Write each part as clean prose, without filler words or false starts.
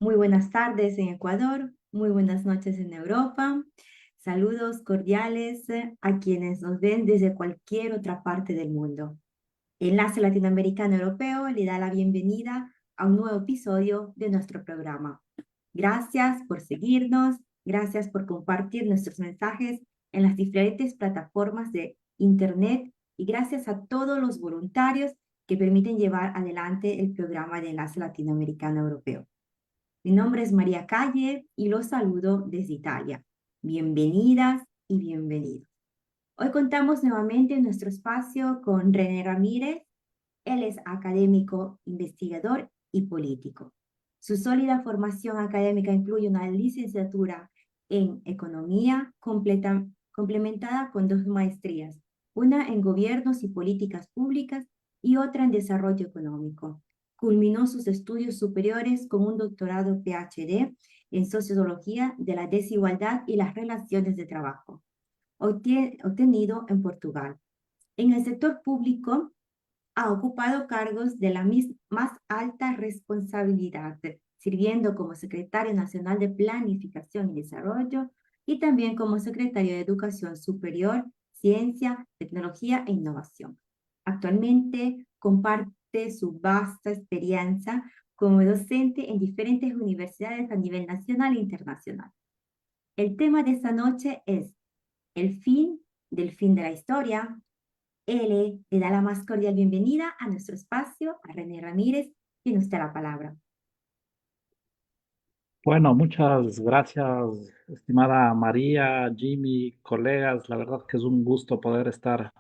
Muy buenas tardes en Ecuador, muy buenas noches en Europa. Saludos cordiales a quienes nos ven desde cualquier otra parte del mundo. Enlace Latinoamericano Europeo le da la bienvenida a un nuevo episodio de nuestro programa. Gracias por seguirnos, gracias por compartir nuestros mensajes en las diferentes plataformas de Internet y gracias a todos los voluntarios que permiten llevar adelante el programa de Enlace Latinoamericano Europeo. Mi nombre es María Calle y los saludo desde Italia. Bienvenidas y bienvenidos. Hoy contamos nuevamente en nuestro espacio con René Ramírez. Él es académico, investigador y político. Su sólida formación académica incluye una licenciatura en economía complementada con dos maestrías, una en gobiernos y políticas públicas y otra en desarrollo económico. Culminó sus estudios superiores con un doctorado PhD en sociología de la desigualdad y las relaciones de trabajo, obtenido en Portugal. En el sector público, ha ocupado cargos de la más alta responsabilidad, sirviendo como secretario nacional de Planificación y Desarrollo y también como secretario de Educación Superior, Ciencia, Tecnología e Innovación. Actualmente comparte su vasta experiencia como docente en diferentes universidades a nivel nacional e internacional. El tema de esta noche es el fin de la historia. Le da la más cordial bienvenida a nuestro espacio a René Ramírez. Tiene usted la palabra. Bueno, muchas gracias, estimada María, Jimmy, colegas. La verdad que es un gusto poder estar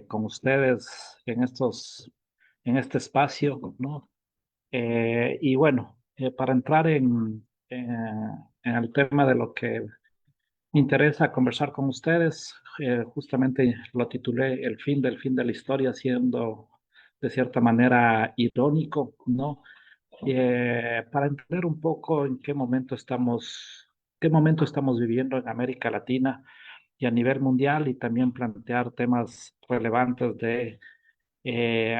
con ustedes en este espacio, ¿no? Y bueno, para entrar en el tema de lo que me interesa conversar con ustedes, justamente lo titulé El fin de la historia, siendo de cierta manera irónico, ¿no? Para entender un poco en qué momento estamos viviendo en América Latina y a nivel mundial, y también plantear temas relevantes de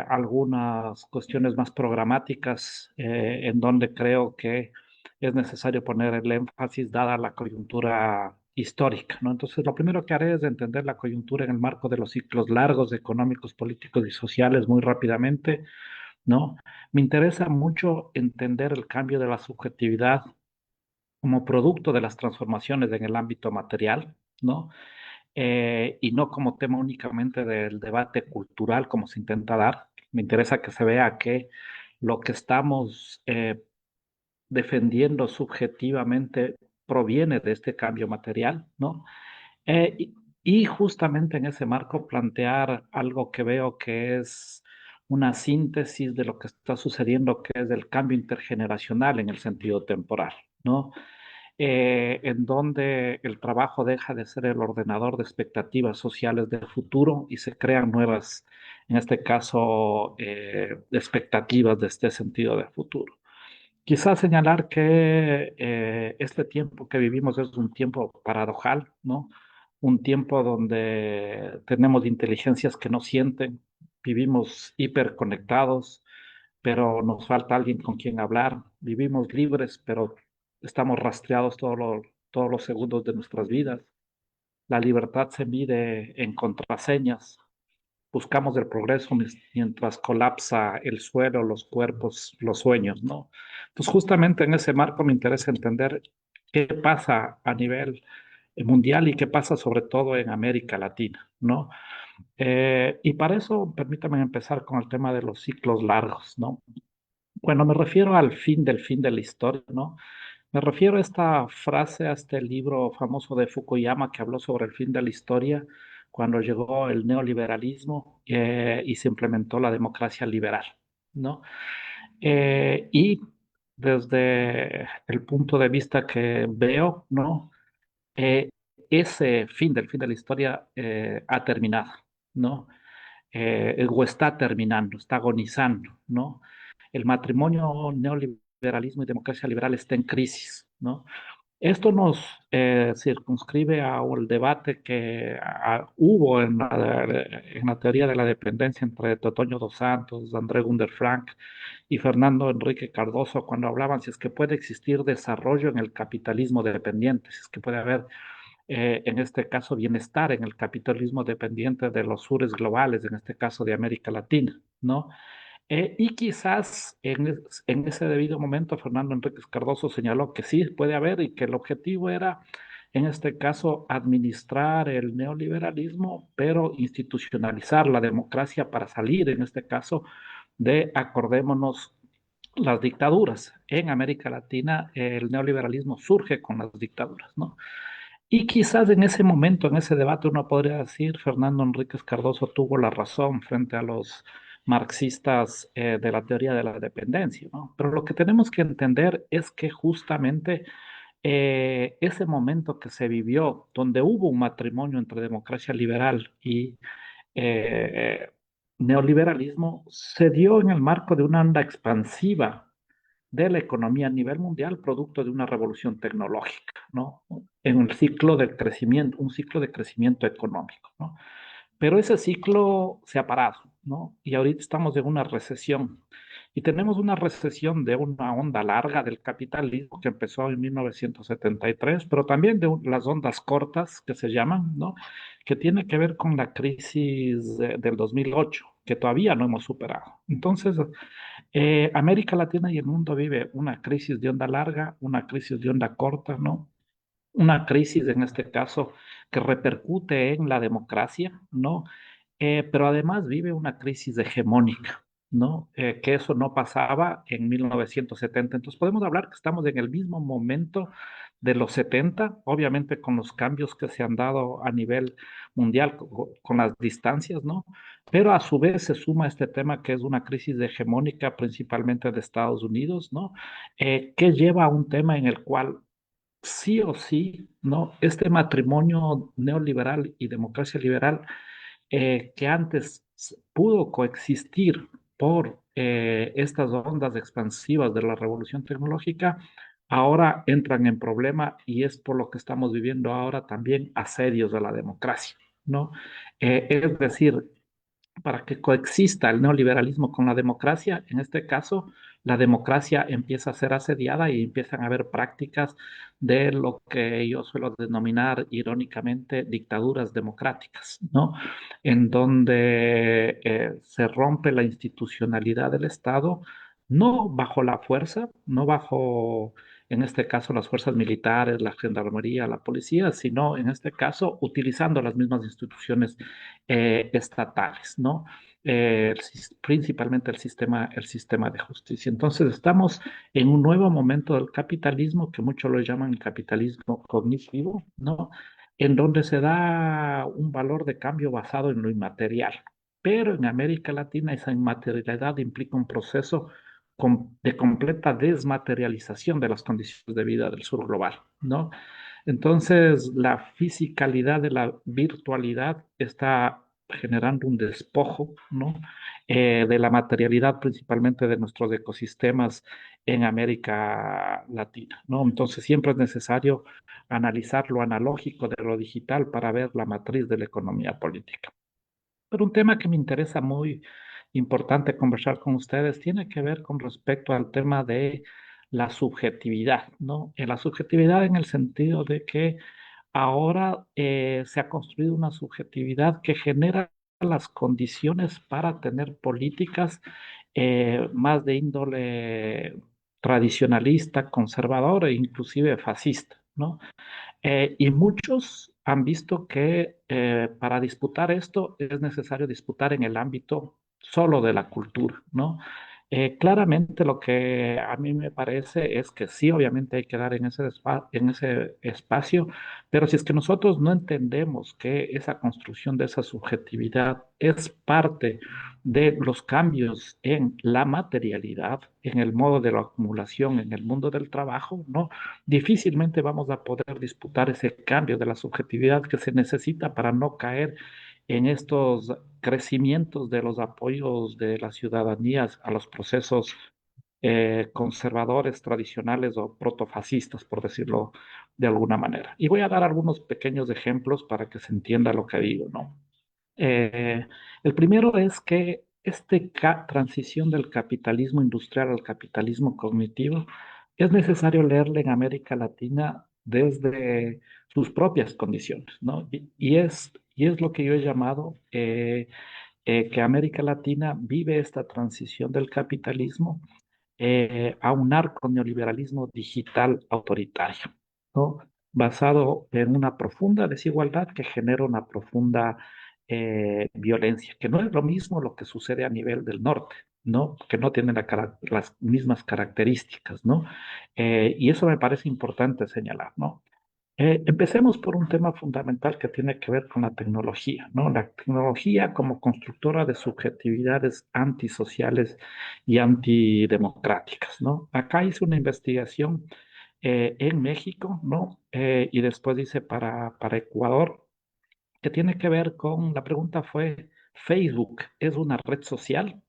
algunas cuestiones más programáticas, en donde creo que es necesario poner el énfasis dada la coyuntura histórica, ¿no? Entonces, lo primero que haré es entender la coyuntura en el marco de los ciclos largos económicos, políticos y sociales muy rápidamente, ¿no? Me interesa mucho entender el cambio de la subjetividad como producto de las transformaciones en el ámbito material, ¿no? Y no como tema únicamente del debate cultural como se intenta dar. Me interesa que se vea que lo que estamos defendiendo subjetivamente proviene de este cambio material, ¿no? Eh, y, y justamente en ese marco plantear algo que veo que es una síntesis de lo que está sucediendo, que es el cambio intergeneracional en el sentido temporal, ¿no? En donde el trabajo deja de ser el ordenador de expectativas sociales del futuro y se crean nuevas, en este caso, expectativas de este sentido de futuro. Quizás señalar que este tiempo que vivimos es un tiempo paradojal, ¿no? Un tiempo donde tenemos inteligencias que no sienten, vivimos hiperconectados, pero nos falta alguien con quien hablar, vivimos libres, pero estamos rastreados todos los segundos de nuestras vidas. La libertad se mide en contraseñas. Buscamos el progreso mientras colapsa el suelo, los cuerpos, los sueños, ¿no? Entonces, justamente en ese marco me interesa entender qué pasa a nivel mundial y qué pasa sobre todo en América Latina, ¿no? Y para eso, permítame empezar con el tema de los ciclos largos, ¿no? Cuando me refiero al fin de la historia, ¿no? Me refiero a esta frase, a este libro famoso de Fukuyama que habló sobre el fin de la historia cuando llegó el neoliberalismo y se implementó la democracia liberal, ¿no? Y desde el punto de vista que veo, ¿no? Eh, ese fin de la historia ha terminado, ¿no? O está terminando, está agonizando, ¿no? El matrimonio neoliberalismo y democracia liberal está en crisis, ¿no? Esto nos circunscribe a un debate que hubo en la teoría de la dependencia entre Totonio dos Santos, André Gunder Frank y Fernando Enrique Cardoso cuando hablaban si es que puede existir desarrollo en el capitalismo dependiente, si es que puede haber, en este caso, bienestar en el capitalismo dependiente de los sures globales, en este caso de América Latina, ¿no? Y quizás en ese debido momento Fernando Enríquez Cardoso señaló que sí puede haber y que el objetivo era, en este caso, administrar el neoliberalismo, pero institucionalizar la democracia para salir, en este caso, de, acordémonos, las dictaduras. En América Latina el neoliberalismo surge con las dictaduras, ¿no? Y quizás en ese momento, en ese debate, uno podría decir, Fernando Enríquez Cardoso tuvo la razón frente a los marxistas de la teoría de la dependencia, ¿no? Pero lo que tenemos que entender es que justamente ese momento que se vivió, donde hubo un matrimonio entre democracia liberal y eh, neoliberalismo, se dio en el marco de una onda expansiva de la economía a nivel mundial, producto de una revolución tecnológica, ¿no? En un ciclo de crecimiento, un ciclo de crecimiento económico, ¿no? Pero ese ciclo se ha parado, ¿no? Y ahorita estamos en una recesión. Y tenemos una recesión de una onda larga del capitalismo que empezó en 1973, pero también de las ondas cortas que se llaman, ¿no? Que tiene que ver con la crisis del 2008, que todavía no hemos superado. Entonces, América Latina y el mundo vive una crisis de onda larga, una crisis de onda corta, ¿no? Una crisis en este caso que repercute en la democracia, ¿no? Pero además vive una crisis hegemónica, ¿no? Que eso no pasaba en 1970. Entonces podemos hablar que estamos en el mismo momento de los 70, obviamente con los cambios que se han dado a nivel mundial, con las distancias, ¿no? Pero a su vez se suma este tema que es una crisis hegemónica principalmente de Estados Unidos, ¿no? Que lleva a un tema en el cual sí o sí, ¿no? Este matrimonio neoliberal y democracia liberal que antes pudo coexistir por estas ondas expansivas de la revolución tecnológica, ahora entran en problema y es por lo que estamos viviendo ahora también asedios de la democracia, ¿no? Es decir, para que coexista el neoliberalismo con la democracia, en este caso, la democracia empieza a ser asediada y empiezan a haber prácticas de lo que yo suelo denominar irónicamente dictaduras democráticas, ¿no? En donde se rompe la institucionalidad del Estado, no bajo la fuerza, no bajo, en este caso, las fuerzas militares, la gendarmería, la policía, sino en este caso utilizando las mismas instituciones estatales, ¿no? Principalmente el sistema de justicia. Entonces estamos en un nuevo momento del capitalismo que muchos lo llaman capitalismo cognitivo, ¿no? En donde se da un valor de cambio basado en lo inmaterial. Pero en América Latina esa inmaterialidad implica un proceso de completa desmaterialización de las condiciones de vida del sur global, ¿no? Entonces, la fisicalidad de la virtualidad está generando un despojo, ¿no? De la materialidad, principalmente de nuestros ecosistemas en América Latina, ¿no? Entonces, siempre es necesario analizar lo analógico de lo digital para ver la matriz de la economía política. Pero un tema que me interesa muy importante conversar con ustedes tiene que ver con respecto al tema de la subjetividad, ¿no? La subjetividad en el sentido de que ahora se ha construido una subjetividad que genera las condiciones para tener políticas más de índole tradicionalista, conservadora e inclusive fascista, ¿no? Y muchos han visto que para disputar esto es necesario disputar en el ámbito solo de la cultura, ¿no? Claramente lo que a mí me parece es que sí, obviamente hay que dar en ese espacio, pero si es que nosotros no entendemos que esa construcción de esa subjetividad es parte de los cambios en la materialidad, en el modo de la acumulación, en el mundo del trabajo, ¿no? Difícilmente vamos a poder disputar ese cambio de la subjetividad que se necesita para no caer en estos crecimientos de los apoyos de las ciudadanías a los procesos conservadores tradicionales o protofascistas, por decirlo de alguna manera. Y voy a dar algunos pequeños ejemplos para que se entienda lo que digo, ¿no? Eh, el primero es que esta transición del capitalismo industrial al capitalismo cognitivo es necesario leerla en América Latina desde sus propias condiciones, ¿no? Y es lo que yo he llamado que América Latina vive esta transición del capitalismo a un narco-neoliberalismo digital autoritario, ¿no? Basado en una profunda desigualdad que genera una profunda violencia, que no es lo mismo lo que sucede a nivel del norte, ¿no? Que no tiene las mismas características, ¿no? Y eso me parece importante señalar, ¿no? Empecemos por un tema fundamental que tiene que ver con la tecnología, ¿no? La tecnología como constructora de subjetividades antisociales y antidemocráticas, ¿no? Acá hice una investigación en México, ¿no? Y después hice para Ecuador, que tiene que ver con, la pregunta fue, ¿Facebook es una red social?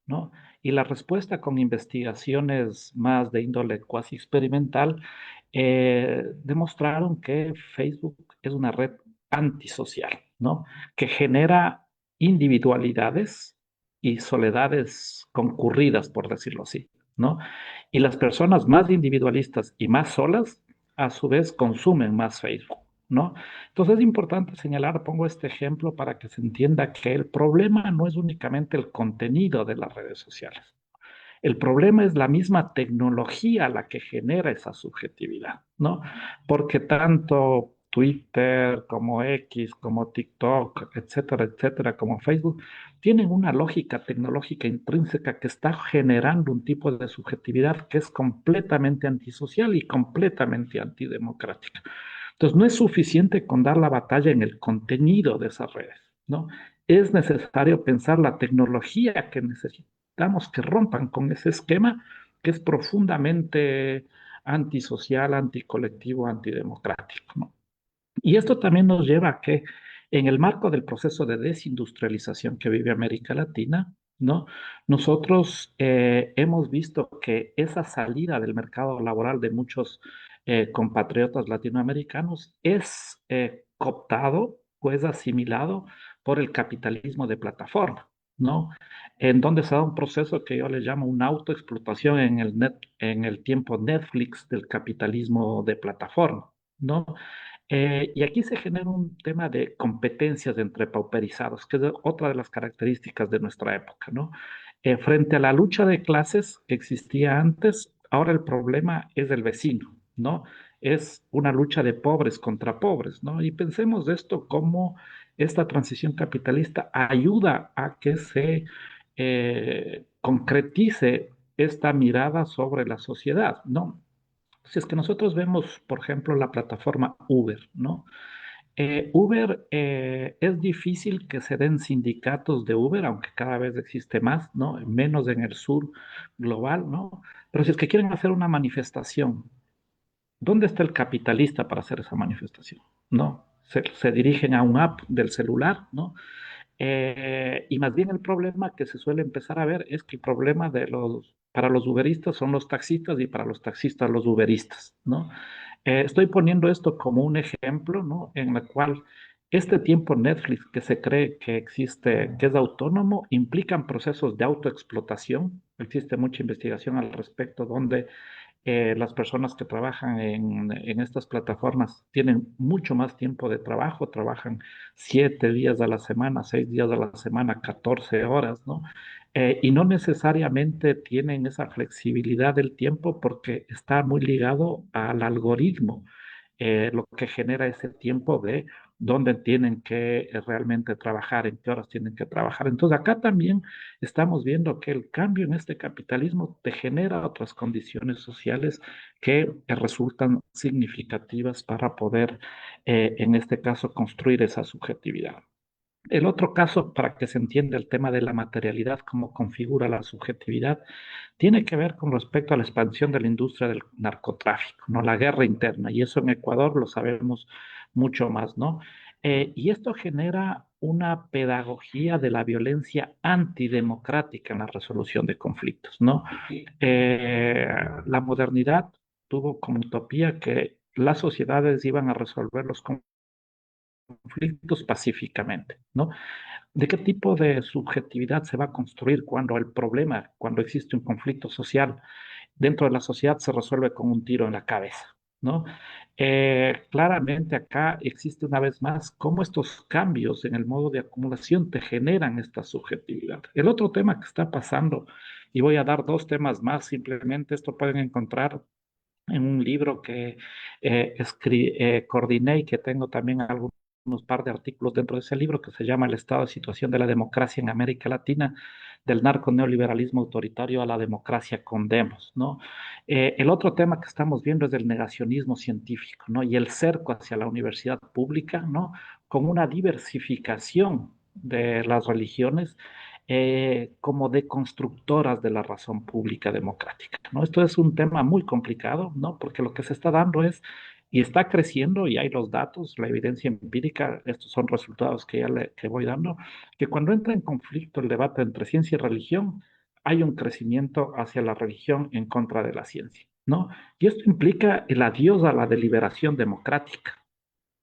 ¿No? Y la respuesta con investigaciones más de índole cuasi experimental demostraron que Facebook es una red antisocial, ¿no? Que genera individualidades y soledades concurridas, por decirlo así, ¿no? Y las personas más individualistas y más solas, a su vez, consumen más Facebook, ¿no? Entonces es importante señalar, pongo este ejemplo para que se entienda que el problema no es únicamente el contenido de las redes sociales. El problema es la misma tecnología la que genera esa subjetividad, ¿no? Porque tanto Twitter como X, como TikTok, etcétera, etcétera, como Facebook, tienen una lógica tecnológica intrínseca que está generando un tipo de subjetividad que es completamente antisocial y completamente antidemocrática. Entonces, no es suficiente con dar la batalla en el contenido de esas redes, ¿no? Es necesario pensar la tecnología que necesitamos que rompan con ese esquema que es profundamente antisocial, anticolectivo, antidemocrático, ¿no? Y esto también nos lleva a que en el marco del proceso de desindustrialización que vive América Latina, ¿no? Nosotros hemos visto que esa salida del mercado laboral de muchos compatriotas latinoamericanos es cooptado, pues asimilado por el capitalismo de plataforma, ¿no? En donde se da un proceso que yo le llamo una autoexplotación en el tiempo Netflix del capitalismo de plataforma, ¿no? Y aquí se genera un tema de competencias entre pauperizados, que es otra de las características de nuestra época, ¿no? Frente a la lucha de clases que existía antes, ahora el problema es el vecino, ¿no? Es una lucha de pobres contra pobres, ¿no? Y pensemos esto como esta transición capitalista ayuda a que se concretice esta mirada sobre la sociedad, ¿no? Si es que nosotros vemos, por ejemplo, la plataforma Uber, ¿no? Uber, es difícil que se den sindicatos de Uber, aunque cada vez existe más, ¿no? Menos en el sur global, ¿no? Pero si es que quieren hacer una manifestación, ¿dónde está el capitalista para hacer esa manifestación? ¿No? Se dirigen a un app del celular, ¿no? Y más bien el problema que se suele empezar a ver es que el problema para los uberistas son los taxistas y para los taxistas los uberistas, ¿no? Estoy poniendo esto como un ejemplo, ¿no? En el cual este tiempo Netflix que se cree que existe, que es autónomo, implican procesos de autoexplotación. Existe mucha investigación al respecto donde las personas que trabajan en estas plataformas tienen mucho más tiempo de trabajo, trabajan 7 días a la semana, 6 días a la semana, 14 horas, ¿no? Y no necesariamente tienen esa flexibilidad del tiempo porque está muy ligado al algoritmo, lo que genera ese tiempo de dónde tienen que realmente trabajar, en qué horas tienen que trabajar. Entonces acá también estamos viendo que el cambio en este capitalismo te genera otras condiciones sociales que resultan significativas para poder, en este caso, construir esa subjetividad. El otro caso, para que se entienda el tema de la materialidad, cómo configura la subjetividad, tiene que ver con respecto a la expansión de la industria del narcotráfico, ¿no? La guerra interna, y eso en Ecuador lo sabemos mucho más, ¿no? Y esto genera una pedagogía de la violencia antidemocrática en la resolución de conflictos, ¿no? Eh, la modernidad tuvo como utopía que las sociedades iban a resolver los conflictos pacíficamente, ¿no? ¿De qué tipo de subjetividad se va a construir cuando el problema, cuando existe un conflicto social dentro de la sociedad se resuelve con un tiro en la cabeza, ¿no? Claramente acá existe una vez más cómo estos cambios en el modo de acumulación te generan esta subjetividad. El otro tema que está pasando, y voy a dar dos temas más, simplemente esto pueden encontrar en un libro que coordiné y que tengo también algunos par de artículos dentro de ese libro que se llama El estado de situación de la democracia en América Latina, del narco-neoliberalismo autoritario a la democracia con demos, ¿no? El otro tema que estamos viendo es el negacionismo científico, ¿no? Y el cerco hacia la universidad pública, ¿no? Con una diversificación de las religiones como deconstructoras de la razón pública democrática, ¿no? Esto es un tema muy complicado, ¿no? Porque lo que se está dando es, y está creciendo, y hay los datos, la evidencia empírica, estos son resultados que que voy dando, que cuando entra en conflicto el debate entre ciencia y religión, hay un crecimiento hacia la religión en contra de la ciencia, ¿no? Y esto implica el adiós a la deliberación democrática,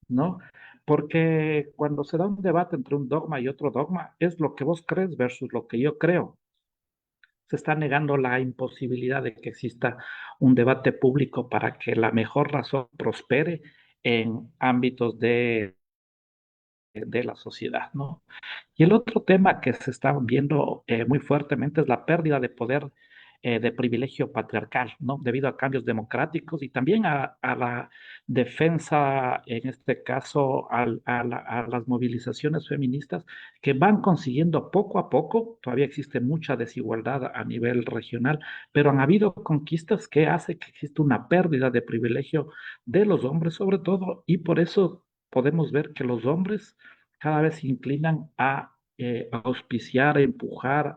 ¿no? Porque cuando se da un debate entre un dogma y otro dogma, es lo que vos crees versus lo que yo creo. Se está negando la imposibilidad de que exista un debate público para que la mejor razón prospere en ámbitos de la sociedad, ¿no? Y el otro tema que se está viendo muy fuertemente es la pérdida de poder de privilegio patriarcal, ¿no? Debido a cambios democráticos y también a la defensa, en este caso, a las movilizaciones feministas que van consiguiendo poco a poco, todavía existe mucha desigualdad a nivel regional, pero han habido conquistas que hace que exista una pérdida de privilegio de los hombres sobre todo, y por eso podemos ver que los hombres cada vez se inclinan a auspiciar, empujar,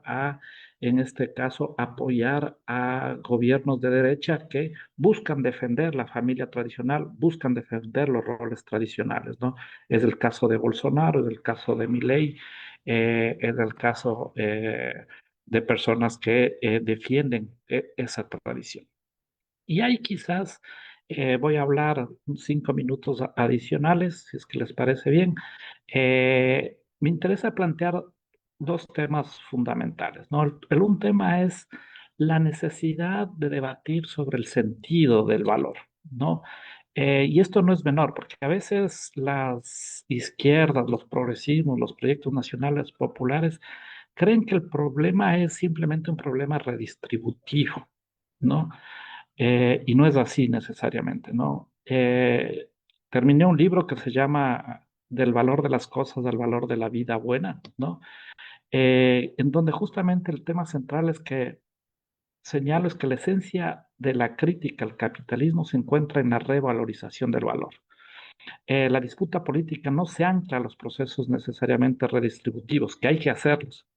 en este caso, apoyar a gobiernos de derecha que buscan defender la familia tradicional, buscan defender los roles tradicionales, ¿no? Es el caso de Bolsonaro, es el caso de Milei, es el caso de personas que defienden esa tradición. Y ahí quizás voy a hablar 5 minutos adicionales, si es que les parece bien. Me interesa plantear dos temas fundamentales, ¿no? Un tema es la necesidad de debatir sobre el sentido del valor, ¿no? Y esto no es menor, porque a veces las izquierdas, los progresismos, los proyectos nacionales populares creen que el problema es simplemente un problema redistributivo, ¿no? Y no es así necesariamente, ¿no? Terminé un libro que se llama Del valor de las cosas al valor de la vida buena, ¿no? En donde justamente el tema central es que señalo es que la esencia de la crítica al capitalismo se encuentra en la revalorización del valor. La disputa política no se ancla a los procesos necesariamente redistributivos, que hay que hacerlos,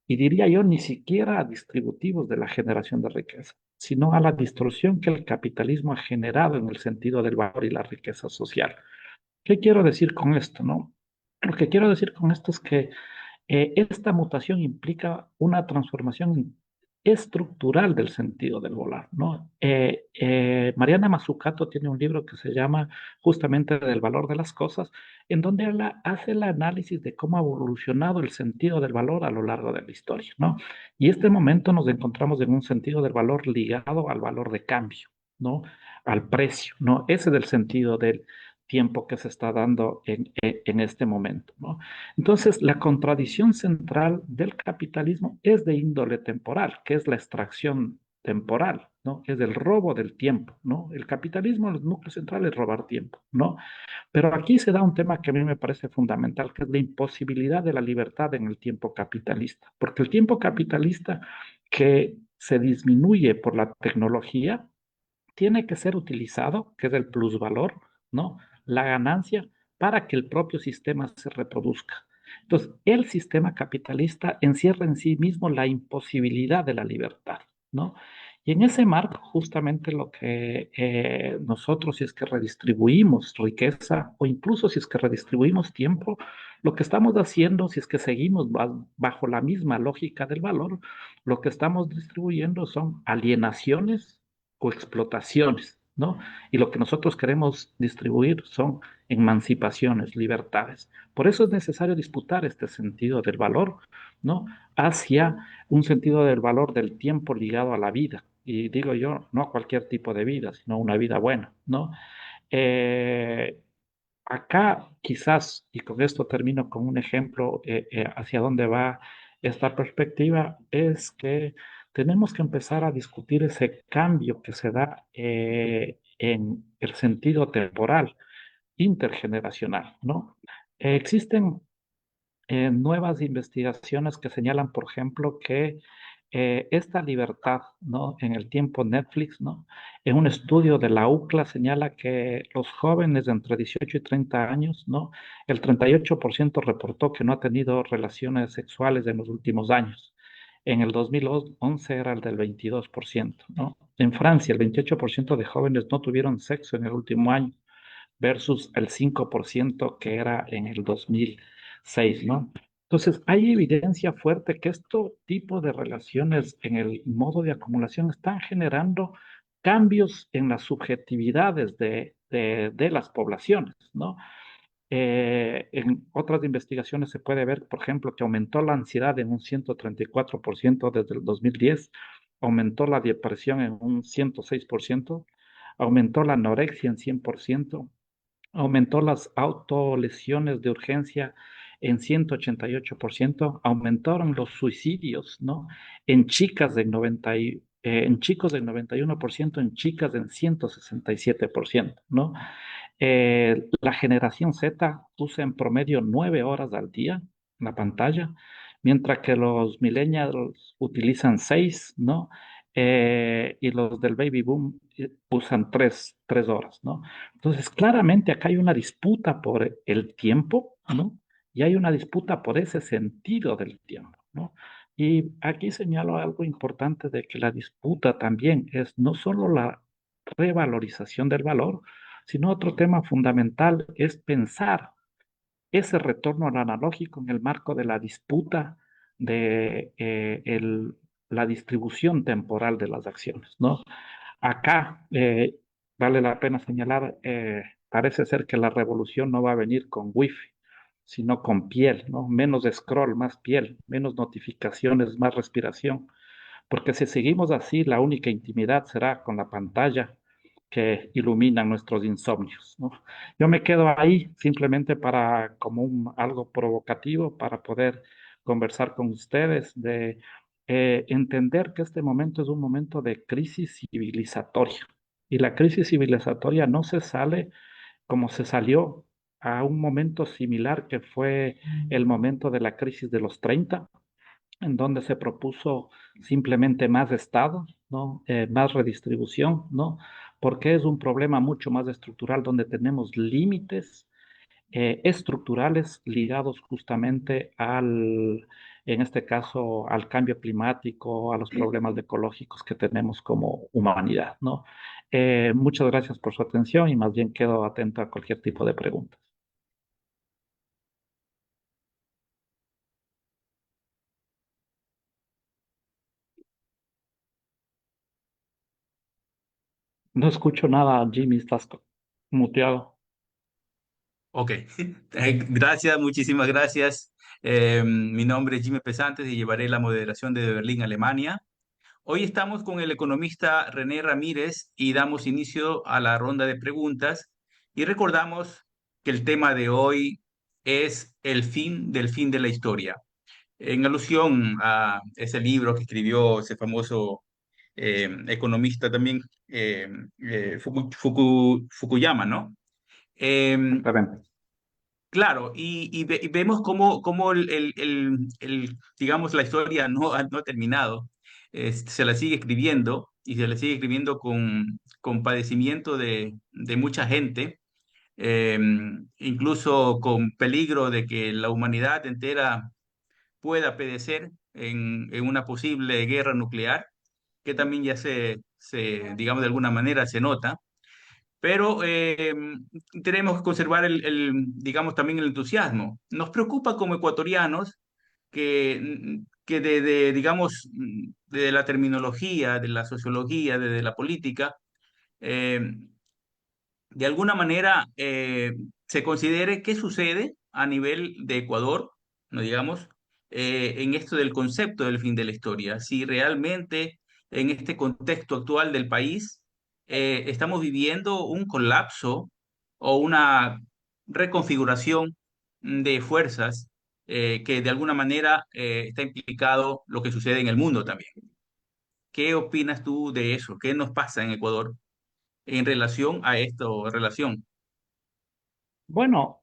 y diría yo ni siquiera a distributivos de la generación de riqueza, sino a la distorsión que el capitalismo ha generado en el sentido del valor y la riqueza social. ¿Qué quiero decir con esto, no? Lo que quiero decir con esto es que esta mutación implica una transformación estructural del sentido del volar, ¿no? Mariana Mazzucato tiene un libro que se llama justamente del valor de las cosas, en donde hace el análisis de cómo ha evolucionado el sentido del valor a lo largo de la historia, ¿no? Y este momento nos encontramos en un sentido del valor ligado al valor de cambio, ¿no? Al precio, ¿no? Ese es el sentido del tiempo que se está dando en este momento, ¿no? Entonces, la contradicción central del capitalismo es de índole temporal, que es la extracción temporal, ¿no? Es el robo del tiempo, ¿no? El capitalismo, el núcleo central es robar tiempo, ¿no? Pero aquí se da un tema que a mí me parece fundamental, que es la imposibilidad de la libertad en el tiempo capitalista, porque el tiempo capitalista que se disminuye por la tecnología tiene que ser utilizado, que es el plusvalor, ¿no? La ganancia para que el propio sistema se reproduzca. Entonces, el sistema capitalista encierra en sí mismo la imposibilidad de la libertad, ¿no? Y en ese marco, justamente lo que nosotros, si es que redistribuimos riqueza o incluso si es que redistribuimos tiempo, lo que estamos haciendo, si es que seguimos bajo la misma lógica del valor, lo que estamos distribuyendo son alienaciones o explotaciones, ¿no? Y lo que nosotros queremos distribuir son emancipaciones, libertades. Por eso es necesario disputar este sentido del valor, ¿no? Hacia un sentido del valor del tiempo ligado a la vida. Y digo yo, no a cualquier tipo de vida, sino a una vida buena, ¿no? Eh, Acá quizás, y con esto termino con un ejemplo hacia dónde va esta perspectiva, es que tenemos que empezar a discutir ese cambio que se da en el sentido temporal, intergeneracional, ¿no? Existen nuevas investigaciones que señalan, por ejemplo, que esta libertad, ¿no? En el tiempo Netflix, ¿no? En un estudio de la UCLA señala que los jóvenes de entre 18 y 30 años, ¿no? El 38% reportó que no ha tenido relaciones sexuales en los últimos años. En el 2011 era el del 22%, ¿no? En Francia, el 28% de jóvenes no tuvieron sexo en el último año versus el 5% que era en el 2006, ¿no? Entonces, hay evidencia fuerte que este tipo de relaciones en el modo de acumulación están generando cambios en las subjetividades de las poblaciones, ¿no? En otras investigaciones se puede ver, por ejemplo, que aumentó la ansiedad en un 134% desde el 2010, aumentó la depresión en un 106%, aumentó la anorexia en 100%, aumentó las autolesiones de urgencia en 188%, aumentaron los suicidios, ¿no? En chicas del 90 en chicos del 91%, en chicas del 167%, ¿no? La generación Z usa en promedio 9 horas al día la pantalla, mientras que los millennials utilizan 6, ¿no? Y los del baby boom usan 3 horas, ¿no? Entonces, claramente acá hay una disputa por el tiempo, ¿no? Y hay una disputa por ese sentido del tiempo, ¿no? Y aquí señalo algo importante de que la disputa también es no solo la revalorización del valor, sino otro tema fundamental es pensar ese retorno al analógico en el marco de la disputa de la distribución temporal de las acciones, ¿no? Acá vale la pena señalar, parece ser que la revolución no va a venir con wifi, sino con piel, ¿no? Menos scroll, más piel, menos notificaciones, más respiración, porque si seguimos así, la única intimidad será con la pantalla que ilumina nuestros insomnios, ¿no? Yo me quedo ahí simplemente para como algo provocativo para poder conversar con ustedes de entender que este momento es un momento de crisis civilizatoria y la crisis civilizatoria no se sale como se salió a un momento similar que fue el momento de la crisis de los 30 en donde se propuso simplemente más Estado, ¿no? Más redistribución, ¿no? Porque es un problema mucho más estructural donde tenemos límites estructurales ligados justamente en este caso, al cambio climático, a los problemas ecológicos que tenemos como humanidad, ¿no? Muchas gracias por su atención y más bien quedo atento a cualquier tipo de preguntas. No escucho nada, Jimmy, estás muteado. Ok, gracias, muchísimas gracias. Mi nombre es Jimmy Pesantes y llevaré la moderación de Berlín, Alemania. Hoy estamos con el economista René Ramírez y damos inicio a la ronda de preguntas y recordamos que el tema de hoy es el fin de la historia, en alusión a ese libro que escribió ese famoso economista también, Fukuyama, ¿no? Em, Exactamente. Claro, y vemos cómo digamos, la historia no ha terminado. Se la sigue escribiendo y se la sigue escribiendo con padecimiento de mucha gente, eh, incluso con peligro de que la humanidad entera pueda perecer en una posible guerra nuclear que también ya digamos, de alguna manera se nota, pero tenemos que conservar digamos, también el entusiasmo. Nos preocupa como ecuatorianos que digamos, de la terminología, de la sociología, de la política, eh, de alguna manera se considere qué sucede a nivel de Ecuador, no digamos, en esto del concepto del fin de la historia. Si realmente en este contexto actual del país estamos viviendo un colapso o una reconfiguración de fuerzas que de alguna manera está implicado lo que sucede en el mundo también. ¿Qué opinas tú de eso? ¿Qué nos pasa en Ecuador en relación a esto, relación? Bueno,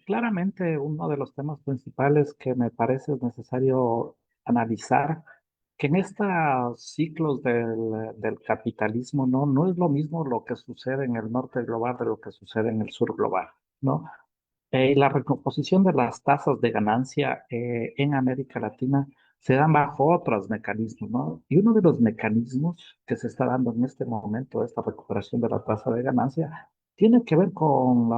claramente uno de los temas principales que me parece es necesario analizar, que en estos ciclos del capitalismo, ¿no? No es lo mismo lo que sucede en el norte global de lo que sucede en el sur global, ¿no? Y la recomposición de las tasas de ganancia en América Latina se dan bajo otros mecanismos, ¿no? Y uno de los mecanismos que se está dando en este momento, esta recuperación de la tasa de ganancia, tiene que ver con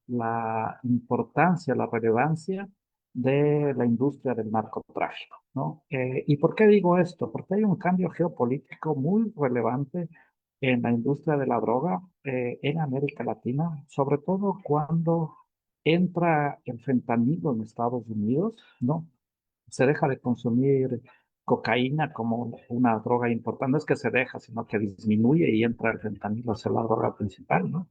la importancia, la relevancia de la industria del narcotráfico, ¿no? ¿Y por qué digo esto? Porque hay un cambio geopolítico muy relevante en la industria de la droga en América Latina, sobre todo cuando entra el fentanilo en Estados Unidos, ¿no? Se deja de consumir cocaína como una droga importante, no es que se deja, sino que disminuye y entra el fentanilo a ser la droga principal, ¿no?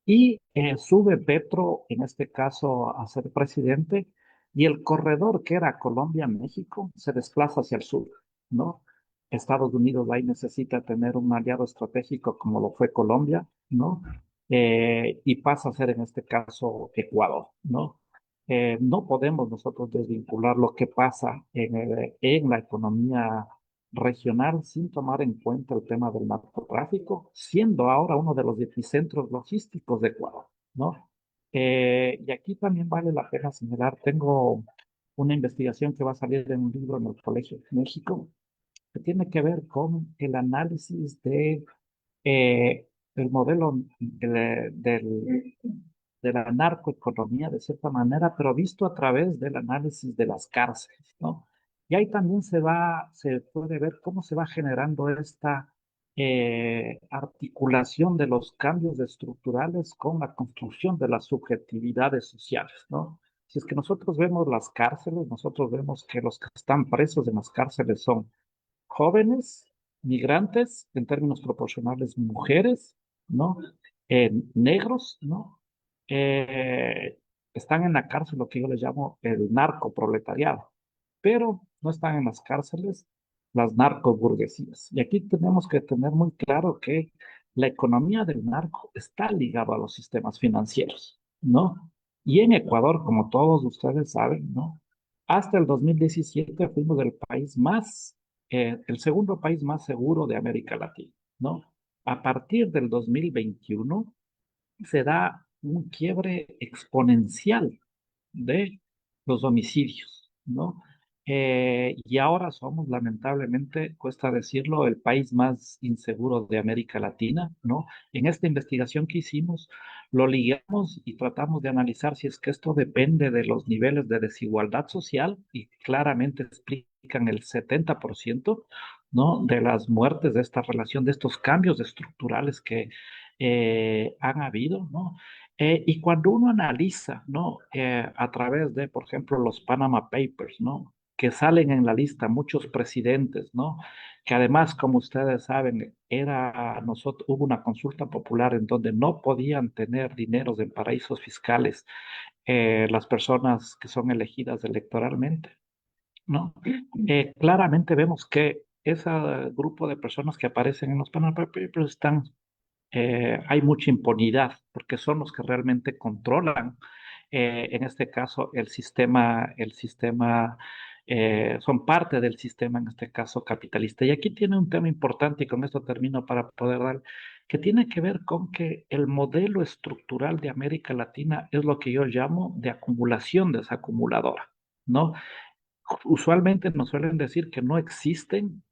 Y sube Petro, en este caso, a ser presidente, y el corredor que era Colombia-México se desplaza hacia el sur, ¿no? Estados Unidos ahí necesita tener un aliado estratégico como lo fue Colombia, ¿no? Y pasa a ser en este caso Ecuador, ¿no? No podemos nosotros desvincular lo que pasa en la economía regional sin tomar en cuenta el tema del narcotráfico, siendo ahora uno de los epicentros logísticos de Ecuador, ¿no? Y aquí también vale la pena señalar, tengo una investigación que va a salir en un libro en el Colegio de México, que tiene que ver con el análisis de el modelo de la narcoeconomía de cierta manera, pero visto a través del análisis de las cárceles, ¿no? Y ahí también se puede ver cómo se va generando esta articulación de los cambios estructurales con la construcción de las subjetividades sociales, ¿no? Si es que nosotros vemos las cárceles, nosotros vemos que los que están presos en las cárceles son jóvenes, migrantes, en términos proporcionales, mujeres, ¿no? Negros, ¿no? Eh, Están en la cárcel, lo que yo les llamo el narcoproletariado, pero no están en las cárceles las narcoburguesías. Y aquí tenemos que tener muy claro que la economía del narco está ligada a los sistemas financieros, ¿no? Y en Ecuador, como todos ustedes saben, ¿no? Hasta el 2017 fuimos el segundo país más seguro de América Latina, ¿no? A partir del 2021 se da un quiebre exponencial de los homicidios, ¿no? Y ahora somos, lamentablemente, cuesta decirlo, el país más inseguro de América Latina, ¿no? En esta investigación que hicimos, lo ligamos y tratamos de analizar si es que esto depende de los niveles de desigualdad social y claramente explican el 70%, ¿no? De las muertes de esta relación, de estos cambios estructurales que han habido, ¿no? Y cuando uno analiza, ¿no? A través de, por ejemplo, los Panama Papers, ¿no? Que salen en la lista muchos presidentes, ¿no? Que además, como ustedes saben, hubo una consulta popular en donde no podían tener dineros en paraísos fiscales las personas que son elegidas electoralmente, ¿no? Claramente vemos que ese grupo de personas que aparecen en los Panama Papers hay mucha impunidad, porque son los que realmente controlan, en este caso, son parte del sistema, en este caso, capitalista. Y aquí tiene un tema importante, y con esto termino para poder dar, que tiene que ver con que el modelo estructural de América Latina es lo que yo llamo de acumulación desacumuladora, ¿no? Usualmente nos suelen decir que no existen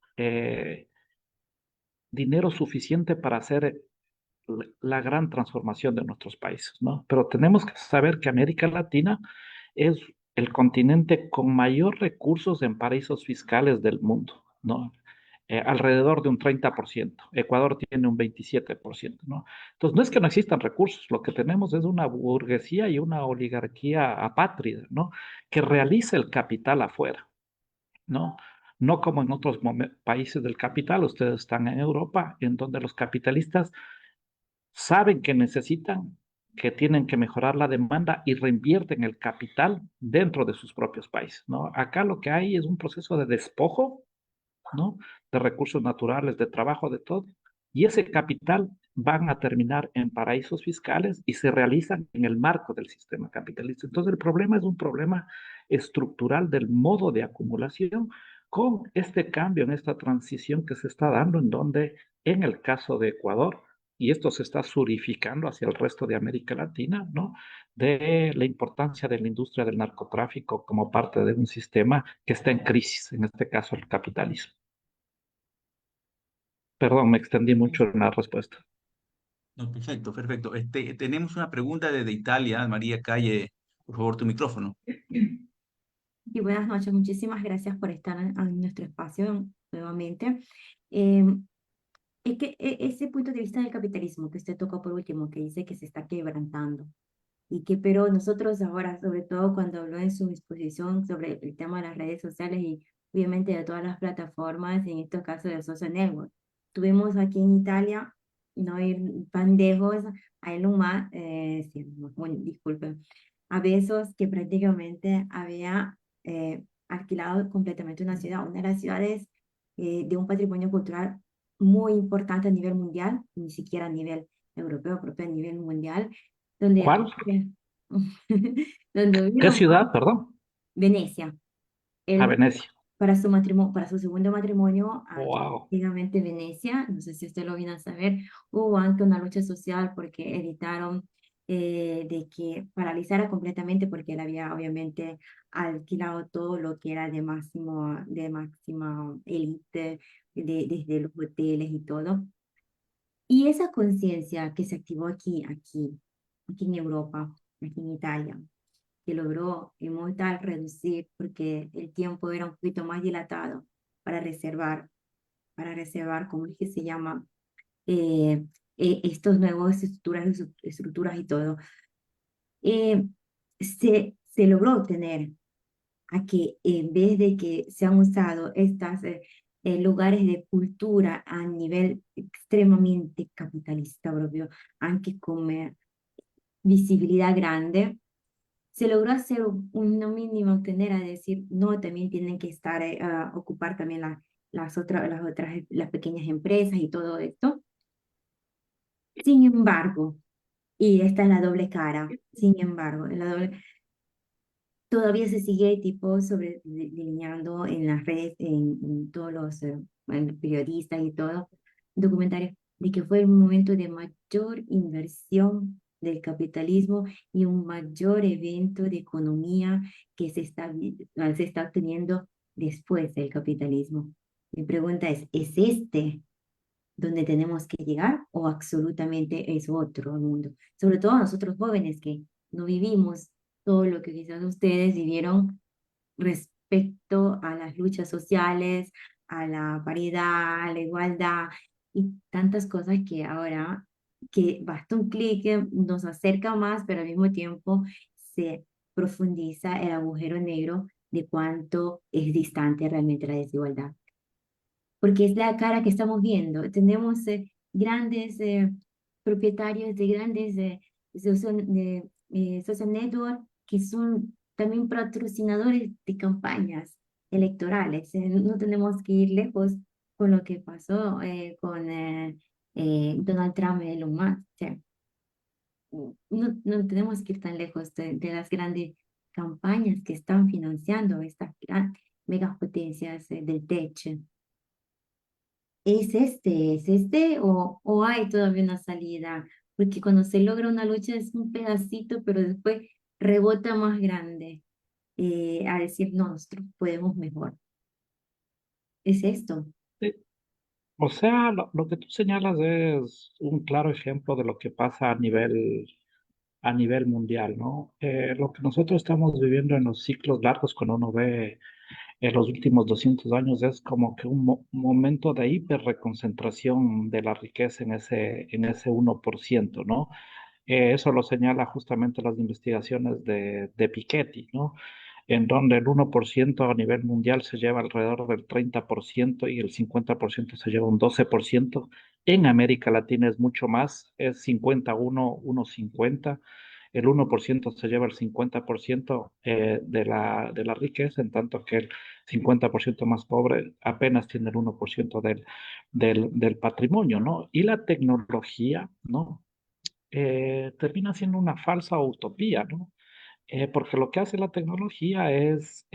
dinero suficiente para hacer la gran transformación de nuestros países, ¿no? Pero tenemos que saber que América Latina es el continente con mayor recursos en paraísos fiscales del mundo, ¿no? Alrededor de un 30%. Ecuador tiene un 27%, ¿no? Entonces, no es que no existan recursos, lo que tenemos es una burguesía y una oligarquía apátrida, ¿no? Que realiza el capital afuera, ¿no? No como en otros países del capital, ustedes están en Europa, en donde los capitalistas saben que necesitan, que tienen que mejorar la demanda y reinvierten el capital dentro de sus propios países, ¿no? Acá lo que hay es un proceso de despojo, ¿no? De recursos naturales, de trabajo, de todo. Y ese capital van a terminar en paraísos fiscales y se realizan en el marco del sistema capitalista. Entonces el problema es un problema estructural del modo de acumulación con este cambio, en esta transición que se está dando, en donde en el caso de Ecuador, y esto se está surificando hacia el resto de América Latina, ¿no? De la importancia de la industria del narcotráfico como parte de un sistema que está en crisis, en este caso el capitalismo. Perdón, me extendí mucho en la respuesta. No, perfecto, perfecto. Tenemos una pregunta desde Italia, María Calle, por favor, tu micrófono. Y buenas noches, muchísimas gracias por estar en nuestro espacio nuevamente. Eh, es que ese punto de vista del capitalismo que usted tocó por último, que dice que se está quebrantando, y que pero nosotros ahora, sobre todo cuando habló en su exposición sobre el tema de las redes sociales y obviamente de todas las plataformas, en estos casos de social network, tuvimos aquí en Italia, no ir tan lejos, a Elon Musk, sí, bueno, disculpen, a Bezos, que prácticamente había alquilado completamente una ciudad, una de las ciudades de un patrimonio cultural muy importante a nivel mundial, ni siquiera a nivel europeo, propio a nivel mundial, donde, ¿Cuál? donde ¿Qué hubieron ciudad, perdón? Venecia. A Él, Venecia. para su matrimonio, para su segundo matrimonio, Wow. antiguamente Venecia, no sé si usted lo vino a saber, hubo antes una lucha social porque evitaron de que paralizara completamente porque él había obviamente alquilado todo lo que era de máxima élite, desde los hoteles y todo. Y esa conciencia que se activó aquí en Europa, aquí en Italia, que logró en tal reducir, porque el tiempo era un poquito más dilatado para reservar, ¿cómo es que se llama? Eh, estos nuevos estructuras y todo. Eh, se logró obtener a que en vez de que se han usado estos lugares de cultura a nivel extremadamente capitalista propio, aunque con visibilidad grande, se logró hacer una mínima obtener a decir, no, también tienen que estar, ocupar también las pequeñas empresas y todo esto. Sin embargo, y esta es la doble cara, sin embargo, todavía se sigue tipo delineando en las redes, en todos los bueno, periodistas y todo, documentarios, de que fue el momento de mayor inversión del capitalismo y un mayor evento de economía que se está obteniendo después del capitalismo. Mi pregunta ¿es este donde tenemos que llegar o absolutamente es otro mundo? Sobre todo nosotros jóvenes que no vivimos todo lo que quizás ustedes vivieron respecto a las luchas sociales, a la paridad, a la igualdad y tantas cosas que ahora, que basta un clic, nos acerca más, pero al mismo tiempo se profundiza el agujero negro de cuánto es distante realmente la desigualdad, porque es la cara que estamos viendo. Tenemos grandes propietarios de grandes social network que son también patrocinadores de campañas electorales. No tenemos que ir lejos con lo que pasó con Donald Trump y Elon Musk. O sea, no tenemos que ir tan lejos de las grandes campañas que están financiando estas megapotencias del tech. ¿Es este o hay todavía una salida? Porque cuando se logra una lucha es un pedacito, pero después rebota más grande a decir, no, nosotros podemos mejor. ¿Es esto? Sí, O sea, lo que tú señalas es un claro ejemplo de lo que pasa a nivel mundial, ¿no? Lo que nosotros estamos viviendo en los ciclos largos, cuando uno ve en los últimos 200 años, es como que un momento de hiperreconcentración de la riqueza en ese 1%, ¿no? Eso lo señala justamente las investigaciones de Piketty, ¿no? En donde el 1% a nivel mundial se lleva alrededor del 30% y el 50% se lleva un 12%. En América Latina es mucho más, es 51, 50. El 1% se lleva el 50% de la riqueza, en tanto que el 50% más pobre apenas tiene el 1% del patrimonio, ¿no? Y la tecnología, ¿no? Termina siendo una falsa utopía, ¿no? Porque lo que hace la tecnología es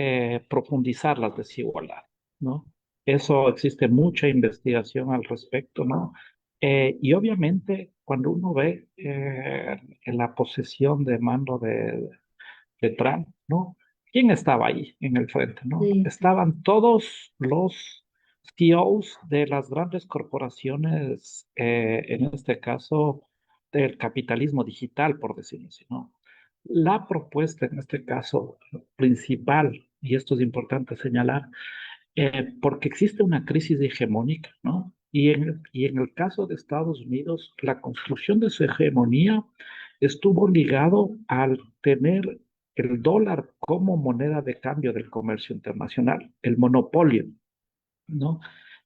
profundizar las desigualdades, ¿no? Eso existe mucha investigación al respecto, ¿no? Y obviamente cuando uno ve en la posesión de mando de Trump, ¿no? ¿Quién estaba ahí en el frente, ¿no? Sí, sí. Estaban todos los CEOs de las grandes corporaciones, en este caso del capitalismo digital, por decirlo así, ¿no? La propuesta en este caso principal, y esto es importante señalar, porque existe una crisis hegemónica, ¿no? Y en el caso de Estados Unidos, la construcción de su hegemonía estuvo ligado al tener el dólar como moneda de cambio del comercio internacional, el monopolio, ¿no?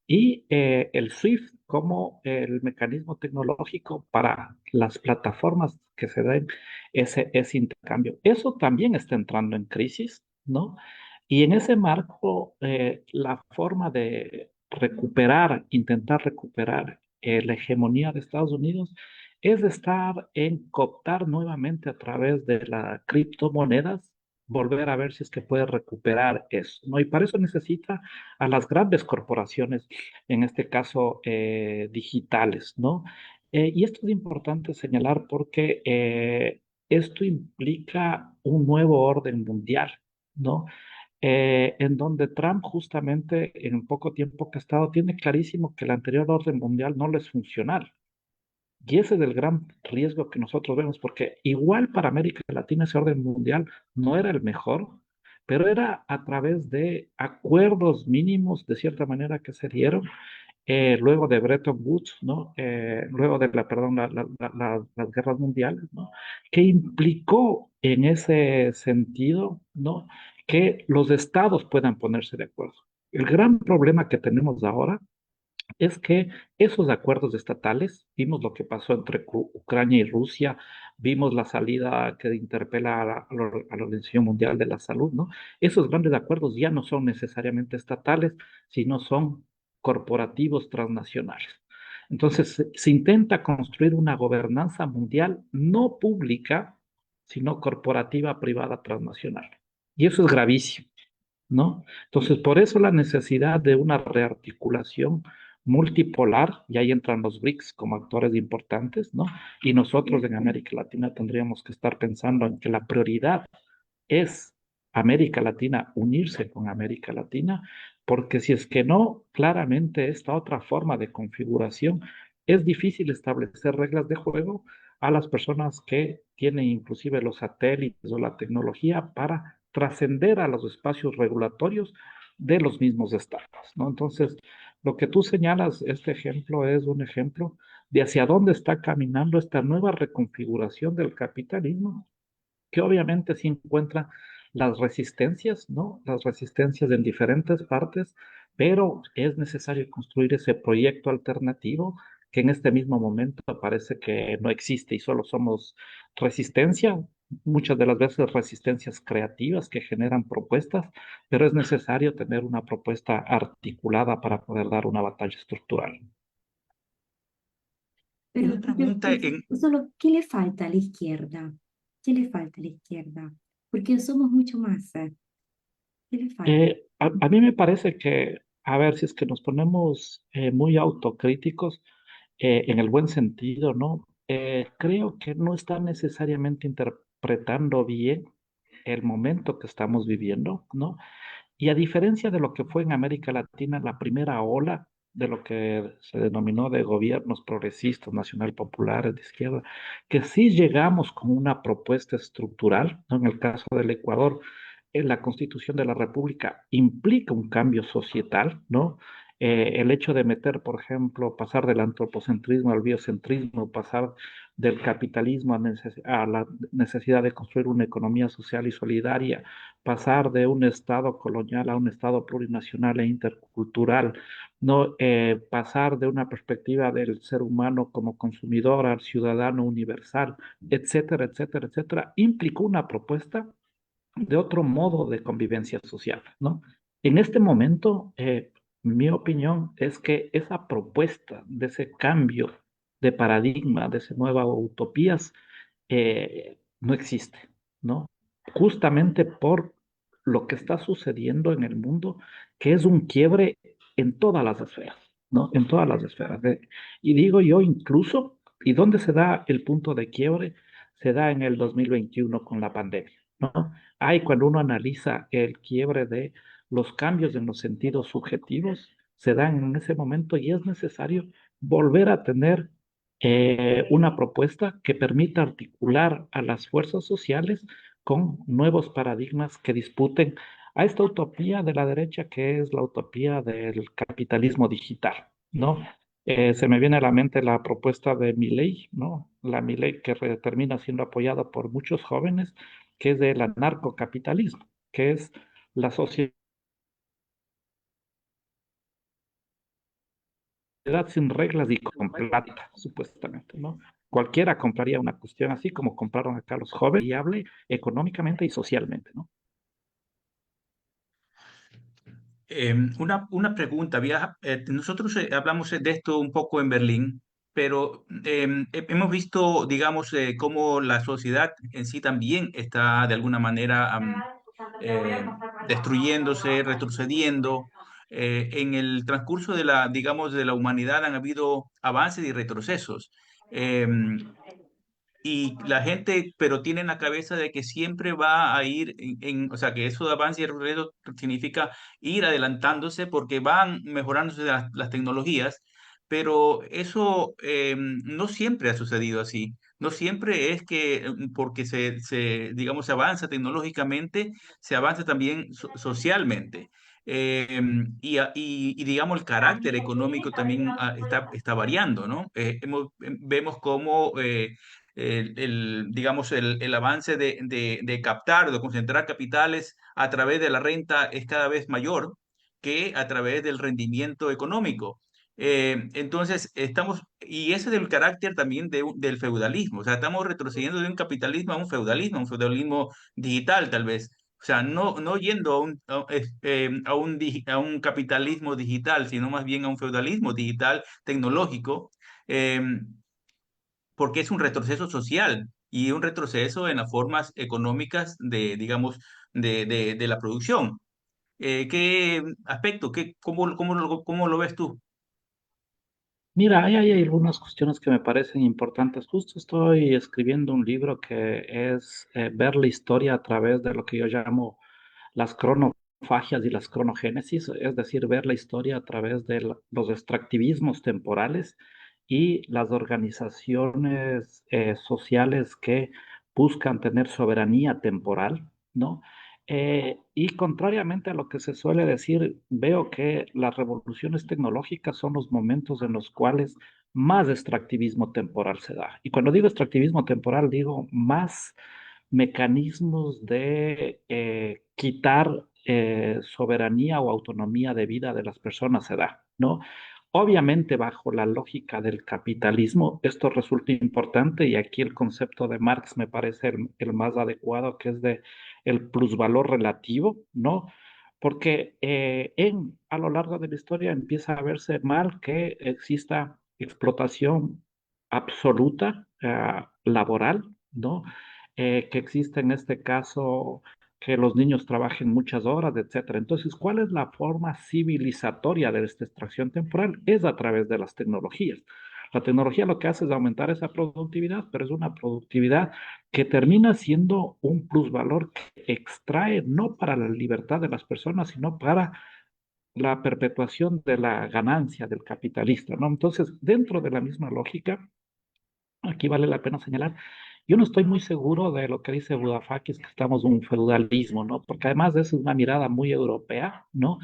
Y el SWIFT como el mecanismo tecnológico para las plataformas que se den ese intercambio. Eso también está entrando en crisis, ¿no? Y en ese marco, la forma de recuperar, intentar recuperar la hegemonía de Estados Unidos es estar en cooptar nuevamente a través de las criptomonedas, volver a ver si es que puede recuperar eso, ¿no? Y para eso necesita a las grandes corporaciones, en este caso digitales, ¿no? Y esto es importante señalar porque esto implica un nuevo orden mundial, ¿no? En donde Trump justamente en el poco tiempo que ha estado tiene clarísimo que el anterior orden mundial no le es funcional. Y ese es el gran riesgo que nosotros vemos, porque igual para América Latina ese orden mundial no era el mejor, pero era a través de acuerdos mínimos, de cierta manera, que se dieron luego de Bretton Woods, ¿no? Luego de perdón, las guerras mundiales, ¿no? Que implicó en ese sentido, ¿no? Que los estados puedan ponerse de acuerdo. El gran problema que tenemos ahora es que esos acuerdos estatales, vimos lo que pasó entre Ucrania y Rusia, vimos la salida que interpela a la Organización Mundial de la Salud, ¿no? Esos grandes acuerdos ya no son necesariamente estatales, sino son corporativos transnacionales. Entonces, se intenta construir una gobernanza mundial no pública, sino corporativa, privada, transnacional. Y eso es gravísimo, ¿no? Entonces, por eso la necesidad de una rearticulación multipolar, y ahí entran los BRICS como actores importantes, ¿no? Y nosotros en América Latina tendríamos que estar pensando en que la prioridad es América Latina, unirse con América Latina, porque si es que no, claramente esta otra forma de configuración es difícil establecer reglas de juego a las personas que tienen inclusive los satélites o la tecnología para trascender a los espacios regulatorios de los mismos estados, ¿no? Entonces, lo que tú señalas, este ejemplo es un ejemplo de hacia dónde está caminando esta nueva reconfiguración del capitalismo que obviamente sí encuentra las resistencias, ¿no? Las resistencias en diferentes partes, pero es necesario construir ese proyecto alternativo que en este mismo momento parece que no existe y solo somos resistencia, muchas de las veces resistencias creativas que generan propuestas, pero es necesario tener una propuesta articulada para poder dar una batalla estructural. Pero Una pregunta en, solo, ¿qué le falta a la izquierda? ¿Qué le falta a la izquierda? Porque somos mucho más. ¿Qué le falta? A mí me parece que, a ver, si es que nos ponemos muy autocríticos, en el buen sentido, ¿no? Creo que no están necesariamente interpretando bien el momento que estamos viviendo, ¿no? Y a diferencia de lo que fue en América Latina la primera ola, de lo que se denominó de gobiernos progresistas, nacional populares, de izquierda, que sí llegamos con una propuesta estructural, ¿no? En el caso del Ecuador, en la Constitución de la República implica un cambio societal, ¿no? El hecho de meter, por ejemplo, pasar del antropocentrismo al biocentrismo, pasar del capitalismo a la necesidad de construir una economía social y solidaria, pasar de un Estado colonial a un Estado plurinacional e intercultural, no pasar de una perspectiva del ser humano como consumidor al ciudadano universal, etcétera, etcétera, etcétera, implicó una propuesta de otro modo de convivencia social, ¿no? En este momento, mi opinión es que esa propuesta de ese cambio de paradigma, de esa nueva utopías, no existe, ¿no? Justamente por lo que está sucediendo en el mundo, que es un quiebre en todas las esferas, ¿no? En todas las esferas. Y digo yo incluso, ¿y dónde se da el punto de quiebre? Se da en el 2021 con la pandemia, ¿no? Ahí cuando uno analiza el quiebre de los cambios en los sentidos subjetivos, se dan en ese momento y es necesario volver a tener una propuesta que permita articular a las fuerzas sociales con nuevos paradigmas que disputen a esta utopía de la derecha que es la utopía del capitalismo digital, ¿no? Se me viene a la mente la propuesta de Milei, ¿no? La Milei que termina siendo apoyada por muchos jóvenes, que es del anarcocapitalismo, que es la sociedad sin reglas y con plata, supuestamente, ¿no? Cualquiera compraría una cuestión así como compraron acá los jóvenes, viable económicamente y socialmente, ¿no? Una pregunta, nosotros hablamos de esto un poco en Berlín, pero hemos visto, digamos, cómo la sociedad en sí también está de alguna manera destruyéndose, retrocediendo. En el transcurso de la, digamos, de la humanidad han habido avances y retrocesos. Em, y la gente, pero tiene en la cabeza de que siempre va a ir o sea, que eso de avance y regreso significa ir adelantándose porque van mejorándose las tecnologías, pero eso no siempre ha sucedido así. No siempre es que porque digamos, se avanza tecnológicamente, se avanza también socialmente. Y, digamos, el carácter económico también está variando, ¿no? Vemos cómo digamos, el avance de captar, de concentrar capitales a través de la renta es cada vez mayor que a través del rendimiento económico. Entonces, y ese es el carácter también del feudalismo, o sea, estamos retrocediendo de un capitalismo a un feudalismo digital tal vez. O sea, no yendo a un capitalismo digital, sino más bien a un feudalismo digital tecnológico. Porque es un retroceso social y un retroceso en las formas económicas de, digamos, de la producción. ¿Qué aspecto, cómo lo ves tú? Mira, hay algunas cuestiones que me parecen importantes. Justo estoy escribiendo un libro que es ver la historia a través de lo que yo llamo las cronofagias y las cronogénesis, es decir, ver la historia a través de los extractivismos temporales y las organizaciones sociales que buscan tener soberanía temporal, ¿no? Y contrariamente a lo que se suele decir, veo que las revoluciones tecnológicas son los momentos en los cuales más extractivismo temporal se da. Y cuando digo extractivismo temporal, digo más mecanismos de quitar soberanía o autonomía de vida de las personas se da, ¿no? Obviamente, bajo la lógica del capitalismo, esto resulta importante y aquí el concepto de Marx me parece el más adecuado, que es de el plusvalor relativo, ¿no? Porque a lo largo de la historia empieza a verse mal que exista explotación absoluta laboral, ¿no? Que existe en este caso que los niños trabajen muchas horas, etcétera. Entonces, ¿cuál es la forma civilizatoria de esta extracción temporal? Es a través de las tecnologías. La tecnología lo que hace es aumentar esa productividad, pero es una productividad que termina siendo un plusvalor que extrae no para la libertad de las personas, sino para la perpetuación de la ganancia del capitalista, ¿no? Entonces, dentro de la misma lógica, aquí vale la pena señalar, yo no estoy muy seguro de lo que dice Varoufakis, que estamos en un feudalismo, ¿no? Porque además de eso es una mirada muy europea, ¿no?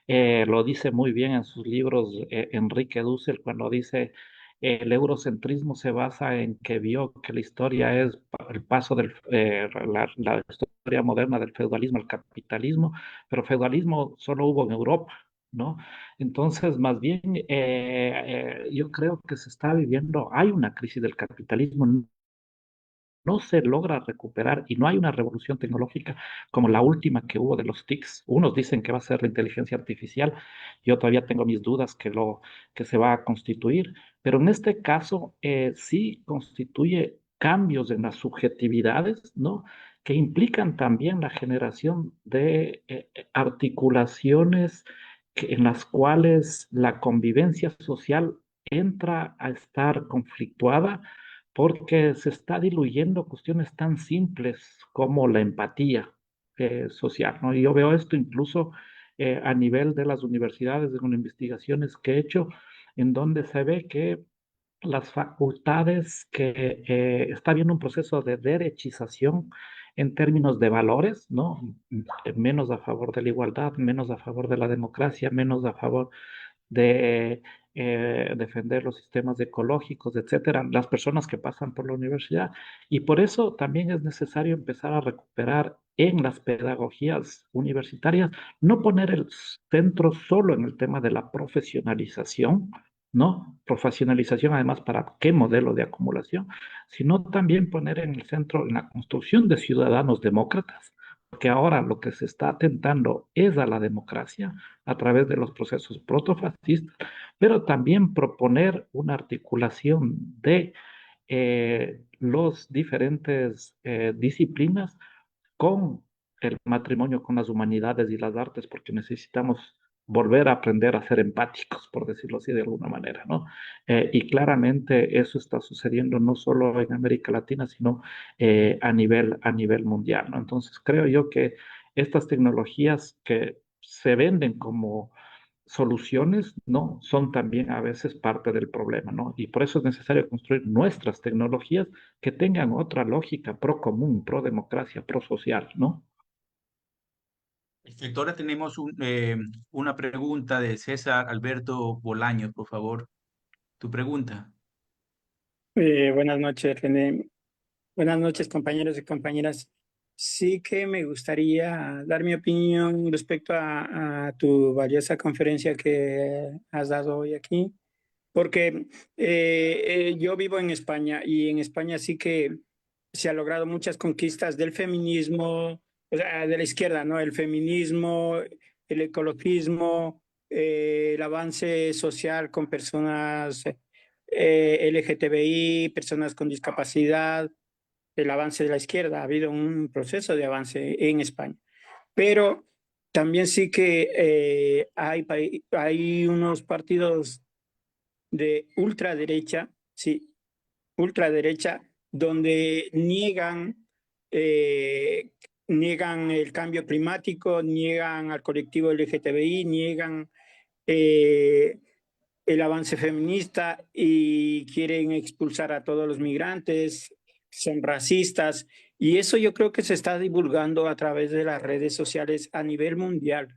Lo dice muy bien en sus libros Enrique Dussel cuando dice el eurocentrismo se basa en que vio que la historia es el paso del la historia moderna del feudalismo al capitalismo, pero feudalismo solo hubo en Europa, ¿no? Entonces, más bien, yo creo que se está viviendo, hay una crisis del capitalismo, no se logra recuperar y no hay una revolución tecnológica como la última que hubo de los TICs. Unos dicen que va a ser la inteligencia artificial, yo todavía tengo mis dudas que se va a constituir, pero en este caso sí constituye cambios en las subjetividades, ¿no? Que implican también la generación de articulaciones en las cuales la convivencia social entra a estar conflictuada porque se está diluyendo cuestiones tan simples como la empatía social, ¿no? Y yo veo esto incluso a nivel de las universidades, en investigaciones que he hecho, en donde se ve que las facultades que está habiendo un proceso de derechización en términos de valores, ¿no? Menos a favor de la igualdad, menos a favor de la democracia, menos a favor de defender los sistemas ecológicos, etcétera, las personas que pasan por la universidad. Y por eso también es necesario empezar a recuperar en las pedagogías universitarias, no poner el centro solo en el tema de la profesionalización, ¿no? Profesionalización además para qué modelo de acumulación, sino también poner en el centro en la construcción de ciudadanos demócratas, porque ahora lo que se está atentando es a la democracia a través de los procesos protofascistas, pero también proponer una articulación de los diferentes disciplinas con el matrimonio con las humanidades y las artes, porque necesitamos volver a aprender a ser empáticos, por decirlo así de alguna manera, ¿no? Y claramente eso está sucediendo no solo en América Latina, sino a nivel mundial, ¿no? Entonces creo yo que estas tecnologías que se venden como soluciones, ¿no? Son también a veces parte del problema, ¿no? Y por eso es necesario construir nuestras tecnologías que tengan otra lógica pro común, pro democracia, pro social, ¿no? Perfecto. Ahora tenemos una pregunta de César Alberto Bolaños, por favor. Tu pregunta. Buenas noches, René. Buenas noches, compañeros y compañeras. Sí que me gustaría dar mi opinión respecto a tu valiosa conferencia que has dado hoy aquí, porque yo vivo en España y en España sí que se ha logrado muchas conquistas del feminismo, o sea, de la izquierda, ¿no? El feminismo, el ecologismo, el avance social con personas LGTBI, personas con discapacidad, el avance de la izquierda. Ha habido un proceso de avance en España. Pero también sí que hay unos partidos de ultraderecha, sí, ultraderecha, donde eh, niegan el cambio climático, niegan al colectivo LGTBI, niegan eh, el avance feminista y quieren expulsar a todos los migrantes, son racistas, y eso yo creo que se está divulgando a través de las redes sociales a nivel mundial,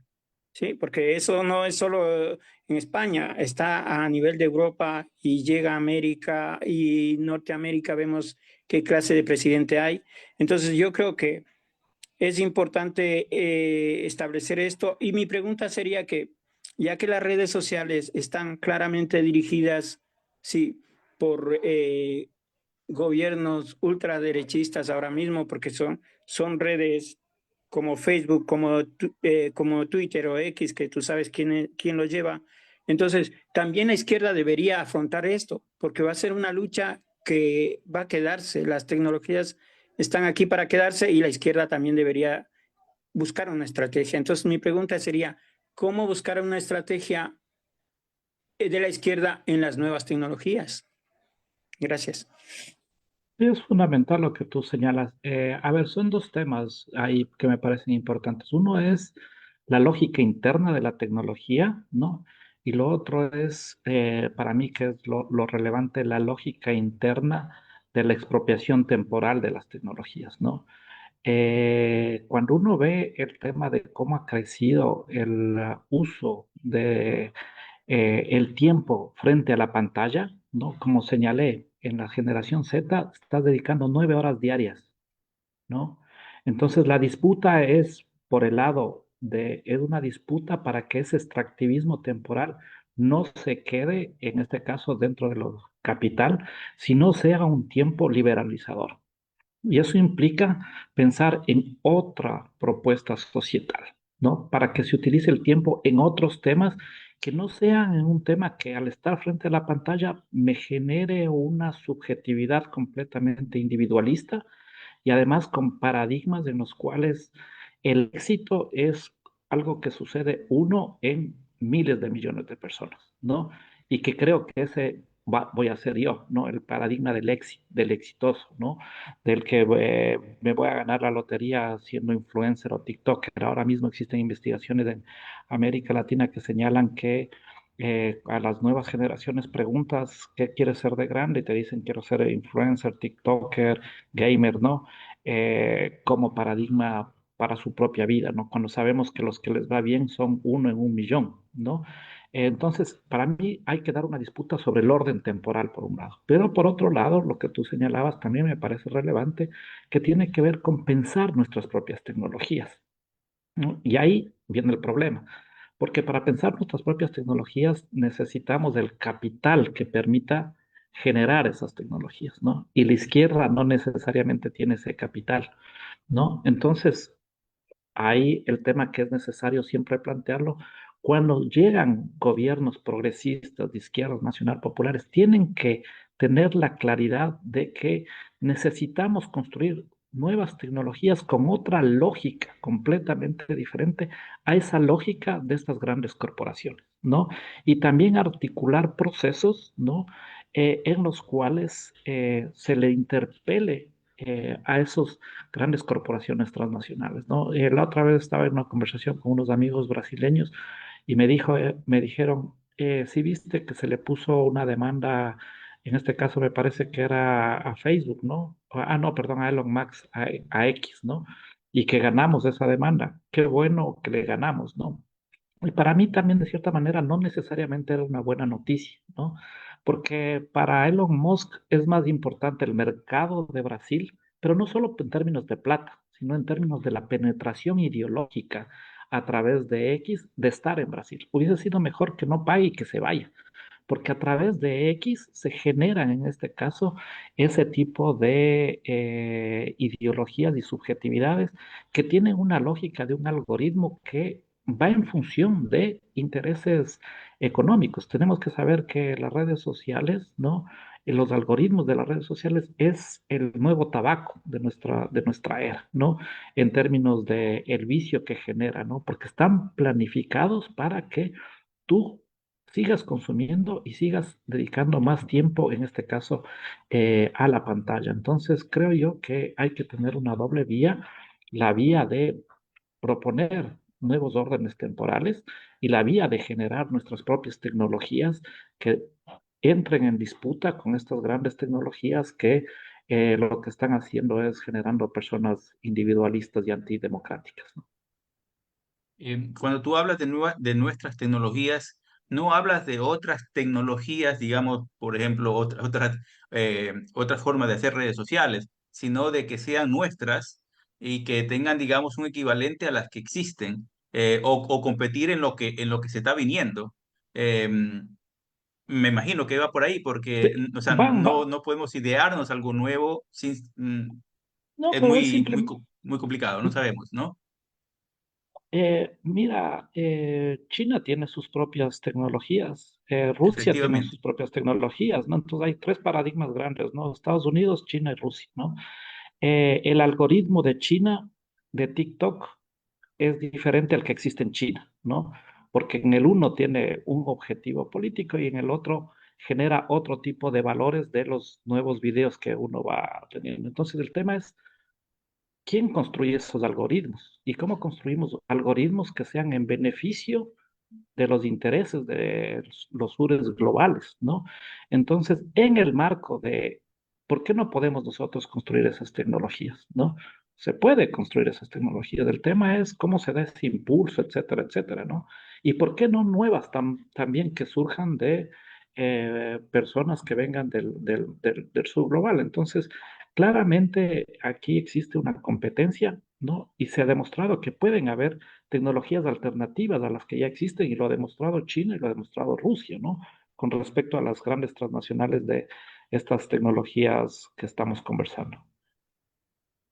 ¿sí? Porque eso no es solo en España, está a nivel de Europa y llega a América y Norteamérica, vemos qué clase de presidente hay. Entonces yo creo que es importante establecer esto. Y mi pregunta sería que, ya que las redes sociales están claramente dirigidas, sí, por gobiernos ultraderechistas ahora mismo, porque son redes como Facebook, como Twitter o X, que tú sabes quién lo lleva. Entonces, también la izquierda debería afrontar esto, porque va a ser una lucha que va a quedarse. Las tecnologías están aquí para quedarse y la izquierda también debería buscar una estrategia. Entonces, mi pregunta sería, ¿cómo buscar una estrategia de la izquierda en las nuevas tecnologías? Gracias. Sí, es fundamental lo que tú señalas. A ver, son dos temas ahí que me parecen importantes. Uno es la lógica interna de la tecnología, ¿no? Y lo otro es, para mí, que es lo relevante, la lógica interna de la expropiación temporal de las tecnologías, ¿no? Cuando uno ve el tema de cómo ha crecido el uso de el tiempo frente a la pantalla, ¿no? Como señalé, en la generación Z estás dedicando 9 horas diarias, ¿no? Entonces la disputa es por el lado es una disputa para que ese extractivismo temporal no se quede, en este caso, dentro de lo capital, sino sea un tiempo liberalizador. Y eso implica pensar en otra propuesta societal, ¿no? Para que se utilice el tiempo en otros temas que no sean en un tema que al estar frente a la pantalla me genere una subjetividad completamente individualista y además con paradigmas en los cuales el éxito es algo que sucede uno en miles de millones de personas, ¿no? Y que creo que ese voy a ser yo, ¿no? El paradigma del éxito, del exitoso, ¿no? Del que me voy a ganar la lotería siendo influencer o TikToker. Ahora mismo existen investigaciones en América Latina que señalan que a las nuevas generaciones preguntas qué quieres ser de grande y te dicen quiero ser influencer, TikToker, gamer, ¿no? Como paradigma para su propia vida, ¿no? Cuando sabemos que los que les va bien son uno en un millón, ¿no? Entonces, para mí hay que dar una disputa sobre el orden temporal, por un lado. Pero por otro lado, lo que tú señalabas también me parece relevante, que tiene que ver con pensar nuestras propias tecnologías, ¿no? Y ahí viene el problema, porque para pensar nuestras propias tecnologías necesitamos del capital que permita generar esas tecnologías, ¿no? Y la izquierda no necesariamente tiene ese capital, ¿no? Entonces, ahí el tema que es necesario siempre plantearlo, cuando llegan gobiernos progresistas de izquierdas nacional populares, tienen que tener la claridad de que necesitamos construir nuevas tecnologías con otra lógica completamente diferente a esa lógica de estas grandes corporaciones, ¿no? Y también articular procesos, ¿no? En los cuales se le interpele a esos grandes corporaciones transnacionales, ¿no? La otra vez estaba en una conversación con unos amigos brasileños y me dijeron, si viste que se le puso una demanda, en este caso me parece que era a Facebook, ¿no? No, perdón, a Elon Musk, a X, ¿no? Y que ganamos esa demanda. Qué bueno que le ganamos, ¿no? Y para mí también, de cierta manera, no necesariamente era una buena noticia, ¿no? Porque para Elon Musk es más importante el mercado de Brasil, pero no solo en términos de plata, sino en términos de la penetración ideológica a través de X de estar en Brasil. Hubiese sido mejor que no pague y que se vaya, porque a través de X se generan, en este caso, ese tipo de ideologías y subjetividades que tienen una lógica de un algoritmo que va en función de intereses económicos. Tenemos que saber que las redes sociales, ¿no? Los algoritmos de las redes sociales es el nuevo tabaco de nuestra era, ¿no? En términos de el vicio que genera, ¿no? Porque están planificados para que tú sigas consumiendo y sigas dedicando más tiempo, en este caso, a la pantalla. Entonces, creo yo que hay que tener una doble vía, la vía de proponer nuevos órdenes temporales y la vía de generar nuestras propias tecnologías que entren en disputa con estas grandes tecnologías que lo que están haciendo es generando personas individualistas y antidemocráticas, ¿no? Cuando tú hablas de nuestras tecnologías, no hablas de otras tecnologías, digamos, por ejemplo, otras formas de hacer redes sociales, sino de que sean nuestras y que tengan, digamos, un equivalente a las que existen, o competir en lo que se está viniendo. Me imagino que va por ahí, porque, Sí, o sea, van, no, van. no podemos idearnos algo nuevo No, es pero es muy, simple. muy complicado, no sabemos, ¿no? Mira, China tiene sus propias tecnologías, Rusia tiene Efectivamente. sus propias tecnologías, ¿no? Entonces hay tres paradigmas grandes, ¿no? Estados Unidos, China y Rusia, ¿no? El algoritmo de China, de TikTok, es diferente al que existe en China, ¿no? Porque en el uno tiene un objetivo político y en el otro genera otro tipo de valores de los nuevos videos que uno va teniendo. Entonces el tema es ¿quién construye esos algoritmos? ¿Y cómo construimos algoritmos que sean en beneficio de los intereses de los sures globales, ¿no? Entonces, en el marco de, ¿por qué no podemos nosotros construir esas tecnologías, ¿no? Se puede construir esas tecnologías. El tema es cómo se da ese impulso, etcétera, etcétera, ¿no? Y por qué no nuevas también que surjan de personas que vengan del sur global. Entonces, claramente aquí existe una competencia, ¿no? Y se ha demostrado que pueden haber tecnologías alternativas a las que ya existen y lo ha demostrado China y lo ha demostrado Rusia, ¿no? Con respecto a las grandes transnacionales de estas tecnologías que estamos conversando.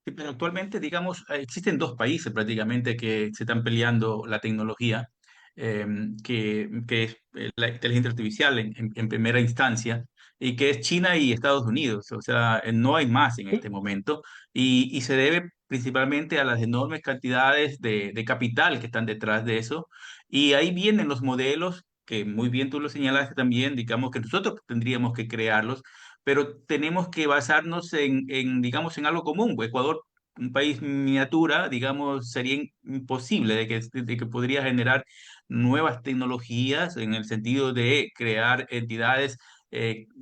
Sí, pero actualmente, digamos, existen dos países prácticamente que se están peleando la tecnología, que es la inteligencia artificial en primera instancia, y que es China y Estados Unidos. O sea, no hay más en este Sí. momento, y se debe principalmente a las enormes cantidades de capital que están detrás de eso. Y ahí vienen los modelos, que muy bien tú lo señalaste también, digamos que nosotros tendríamos que crearlos, pero tenemos que basarnos digamos, en algo común. Ecuador, un país miniatura, digamos, sería imposible de que podría generar nuevas tecnologías en el sentido de crear entidades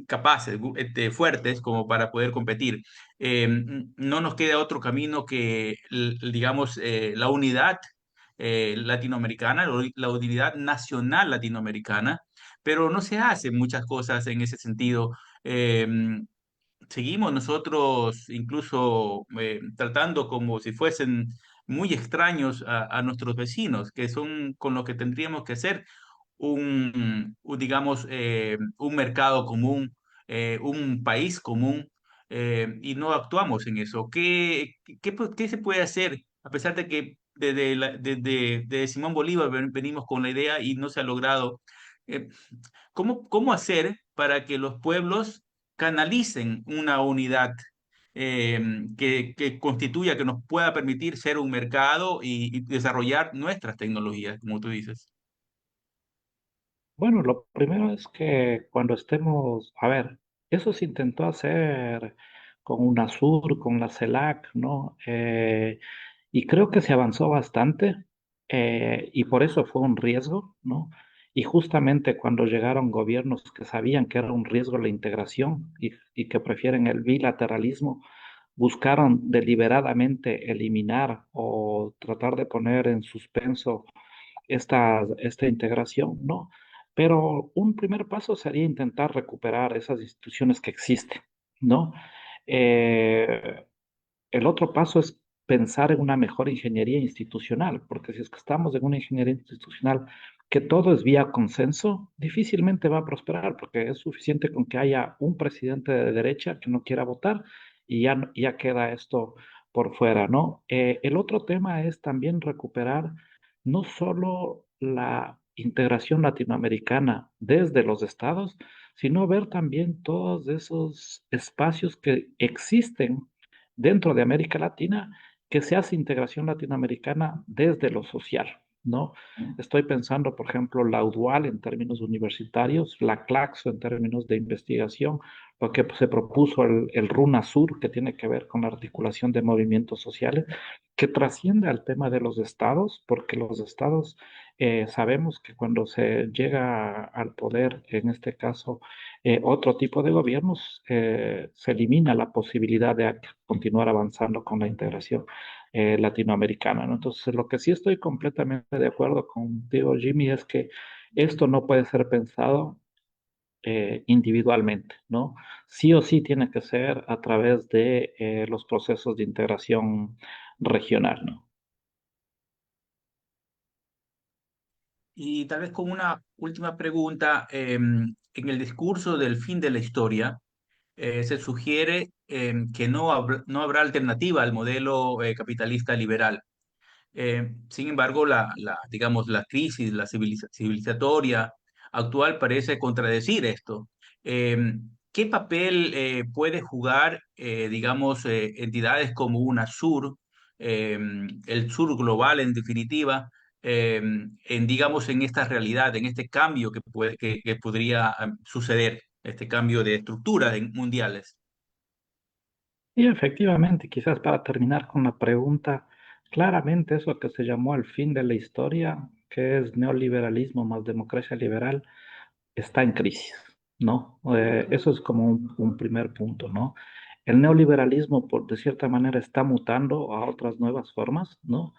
capaces, fuertes, como para poder competir. No nos queda otro camino que, digamos, la unidad latinoamericana, la unidad nacional latinoamericana, pero no se hacen muchas cosas en ese sentido. Seguimos nosotros incluso tratando como si fuesen muy extraños a nuestros vecinos, que son con los que tendríamos que hacer digamos, un mercado común, un país común, y no actuamos en eso. ¿Qué se puede hacer? A pesar de que desde Simón Bolívar venimos con la idea y no se ha logrado. eh, ¿Cómo hacer para que los pueblos canalicen una unidad que constituya, que nos pueda permitir ser un mercado y desarrollar nuestras tecnologías, como tú dices? Bueno, lo primero es que cuando estemos, a ver, eso se intentó hacer con UNASUR, con la CELAC, ¿no? Y creo que se avanzó bastante y por eso fue un riesgo, ¿no? Y justamente cuando llegaron gobiernos que sabían que era un riesgo la integración y que prefieren el bilateralismo, buscaron deliberadamente eliminar o tratar de poner en suspenso esta integración, ¿no? Pero un primer paso sería intentar recuperar esas instituciones que existen, ¿no? Eh, el otro paso es pensar en una mejor ingeniería institucional, porque si es que estamos en una ingeniería institucional que todo es vía consenso, difícilmente va a prosperar, porque es suficiente con que haya un presidente de derecha que no quiera votar y ya queda esto por fuera, ¿no? El otro tema es también recuperar no solo la integración latinoamericana desde los estados, sino ver también todos esos espacios que existen dentro de América Latina que se hace integración latinoamericana desde lo social, ¿no? Estoy pensando, por ejemplo, la UDUAL en términos universitarios, la CLACSO en términos de investigación, lo que se propuso el RUNASUR, que tiene que ver con la articulación de movimientos sociales, que trasciende al tema de los estados, porque los estados sabemos que cuando se llega al poder, en este caso, otro tipo de gobiernos, se elimina la posibilidad de continuar avanzando con la integración latinoamericana, ¿no? Entonces, lo que sí estoy completamente de acuerdo contigo, Jimmy, es que esto no puede ser pensado individualmente, ¿no? Sí o sí tiene que ser a través de los procesos de integración regional, ¿no? Y tal vez como una última pregunta, en el discurso del fin de la historia, se sugiere que no habrá alternativa al modelo capitalista liberal. Sin embargo, digamos, la crisis, civilizatoria actual parece contradecir esto. ¿Qué papel puede jugar, digamos, entidades como UNASUR, el Sur global en definitiva, digamos, en esta realidad, en este cambio que podría suceder, este cambio de estructuras mundiales? Y efectivamente, quizás para terminar con la pregunta, claramente eso que se llamó el fin de la historia, que es neoliberalismo más democracia liberal, está en crisis, ¿no? Eso es como un primer punto, ¿no? El neoliberalismo, de cierta manera, está mutando a otras nuevas formas, ¿no?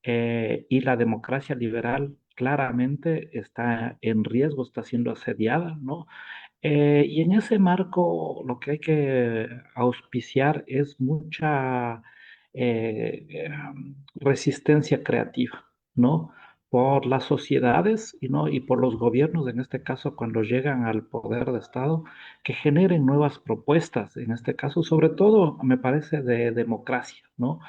Y la democracia liberal claramente está en riesgo, está siendo asediada, ¿no? Y en ese marco lo que hay que auspiciar es mucha resistencia creativa, ¿no? Por las sociedades y, ¿no? y por los gobiernos, en este caso, cuando llegan al poder de Estado, que generen nuevas propuestas, en este caso, sobre todo, me parece, de democracia, ¿no?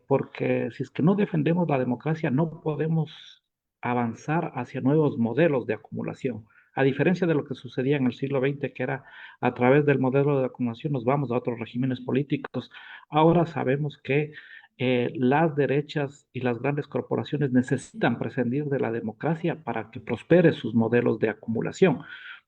Porque si es que no defendemos la democracia, no podemos avanzar hacia nuevos modelos de acumulación. A diferencia de lo que sucedía en el siglo XX, que era a través del modelo de acumulación nos vamos a otros regímenes políticos, ahora sabemos que las derechas y las grandes corporaciones necesitan prescindir de la democracia para que prospere sus modelos de acumulación,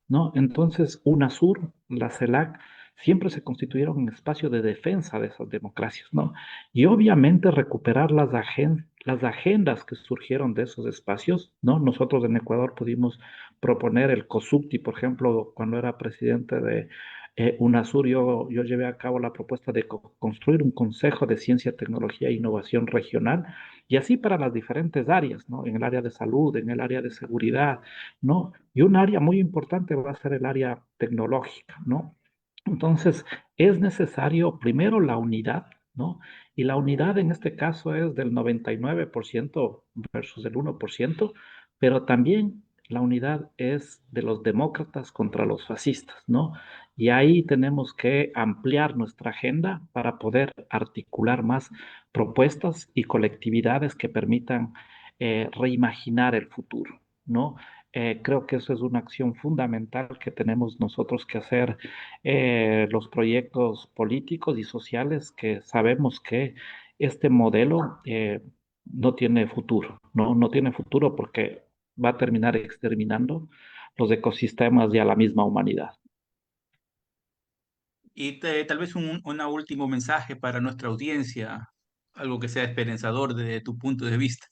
¿no? Entonces, UNASUR, la CELAC, siempre se constituyeron en espacio de defensa de esas democracias, ¿no? Y obviamente recuperar las agendas que surgieron de esos espacios, ¿no? Nosotros en Ecuador pudimos proponer el COSUCTI, por ejemplo, cuando era presidente de UNASUR, yo llevé a cabo la propuesta de construir un Consejo de Ciencia, Tecnología e Innovación regional, y así para las diferentes áreas, ¿no? En el área de salud, en el área de seguridad, ¿no? Y un área muy importante va a ser el área tecnológica, ¿no? Entonces, es necesario primero la unidad, ¿no? Y la unidad en este caso es del 99% versus el 1%, pero también la unidad es de los demócratas contra los fascistas, ¿no? Y ahí tenemos que ampliar nuestra agenda para poder articular más propuestas y colectividades que permitan reimaginar el futuro, ¿no? Creo que eso es una acción fundamental que tenemos nosotros que hacer, los proyectos políticos y sociales, que sabemos que este modelo no tiene futuro, ¿no? No tiene futuro porque va a terminar exterminando los ecosistemas y a la misma humanidad. Y tal vez una último mensaje para nuestra audiencia, algo que sea esperanzador desde tu punto de vista.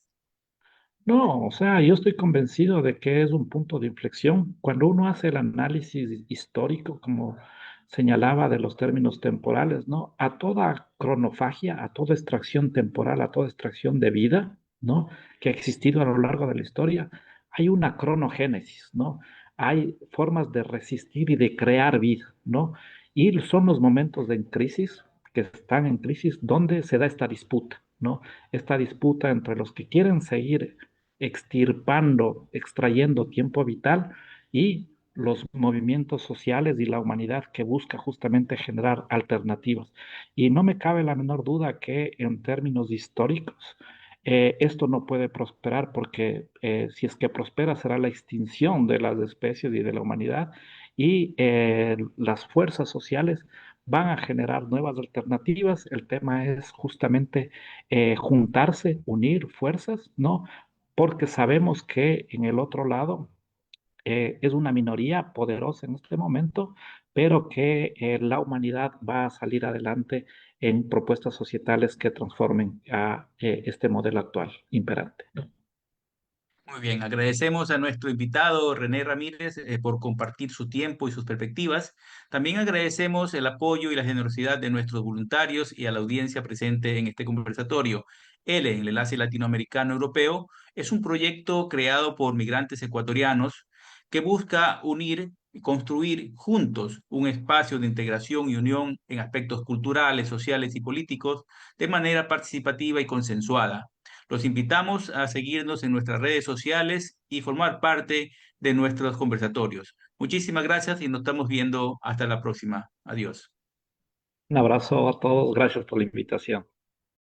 No, o sea, yo estoy convencido de que es un punto de inflexión. Cuando uno hace el análisis histórico, como señalaba, de los términos temporales, ¿no? A toda cronofagia, a toda extracción temporal, a toda extracción de vida, ¿no? Que ha existido a lo largo de la historia, hay una cronogénesis, ¿no? Hay formas de resistir y de crear vida, ¿no? Y son los momentos de crisis, que están en crisis, donde se da esta disputa, ¿no? Esta disputa entre los que quieren seguir extirpando, extrayendo tiempo vital, y los movimientos sociales y la humanidad que busca justamente generar alternativas. Y no me cabe la menor duda que en términos históricos, esto no puede prosperar porque si es que prospera será la extinción de las especies y de la humanidad, y las fuerzas sociales van a generar nuevas alternativas. El tema es justamente juntarse, unir fuerzas, ¿no? Porque sabemos que en el otro lado es una minoría poderosa en este momento, pero que la humanidad va a salir adelante en propuestas societales que transformen a este modelo actual imperante, ¿no? Muy bien, agradecemos a nuestro invitado René Ramírez por compartir su tiempo y sus perspectivas. También agradecemos el apoyo y la generosidad de nuestros voluntarios y a la audiencia presente en este conversatorio. ELE, el Enlace Latinoamericano Europeo, es un proyecto creado por migrantes ecuatorianos que busca unir y construir juntos un espacio de integración y unión en aspectos culturales, sociales y políticos de manera participativa y consensuada. Los invitamos a seguirnos en nuestras redes sociales y formar parte de nuestros conversatorios. Muchísimas gracias y nos estamos viendo hasta la próxima. Adiós. Un abrazo a todos, gracias por la invitación.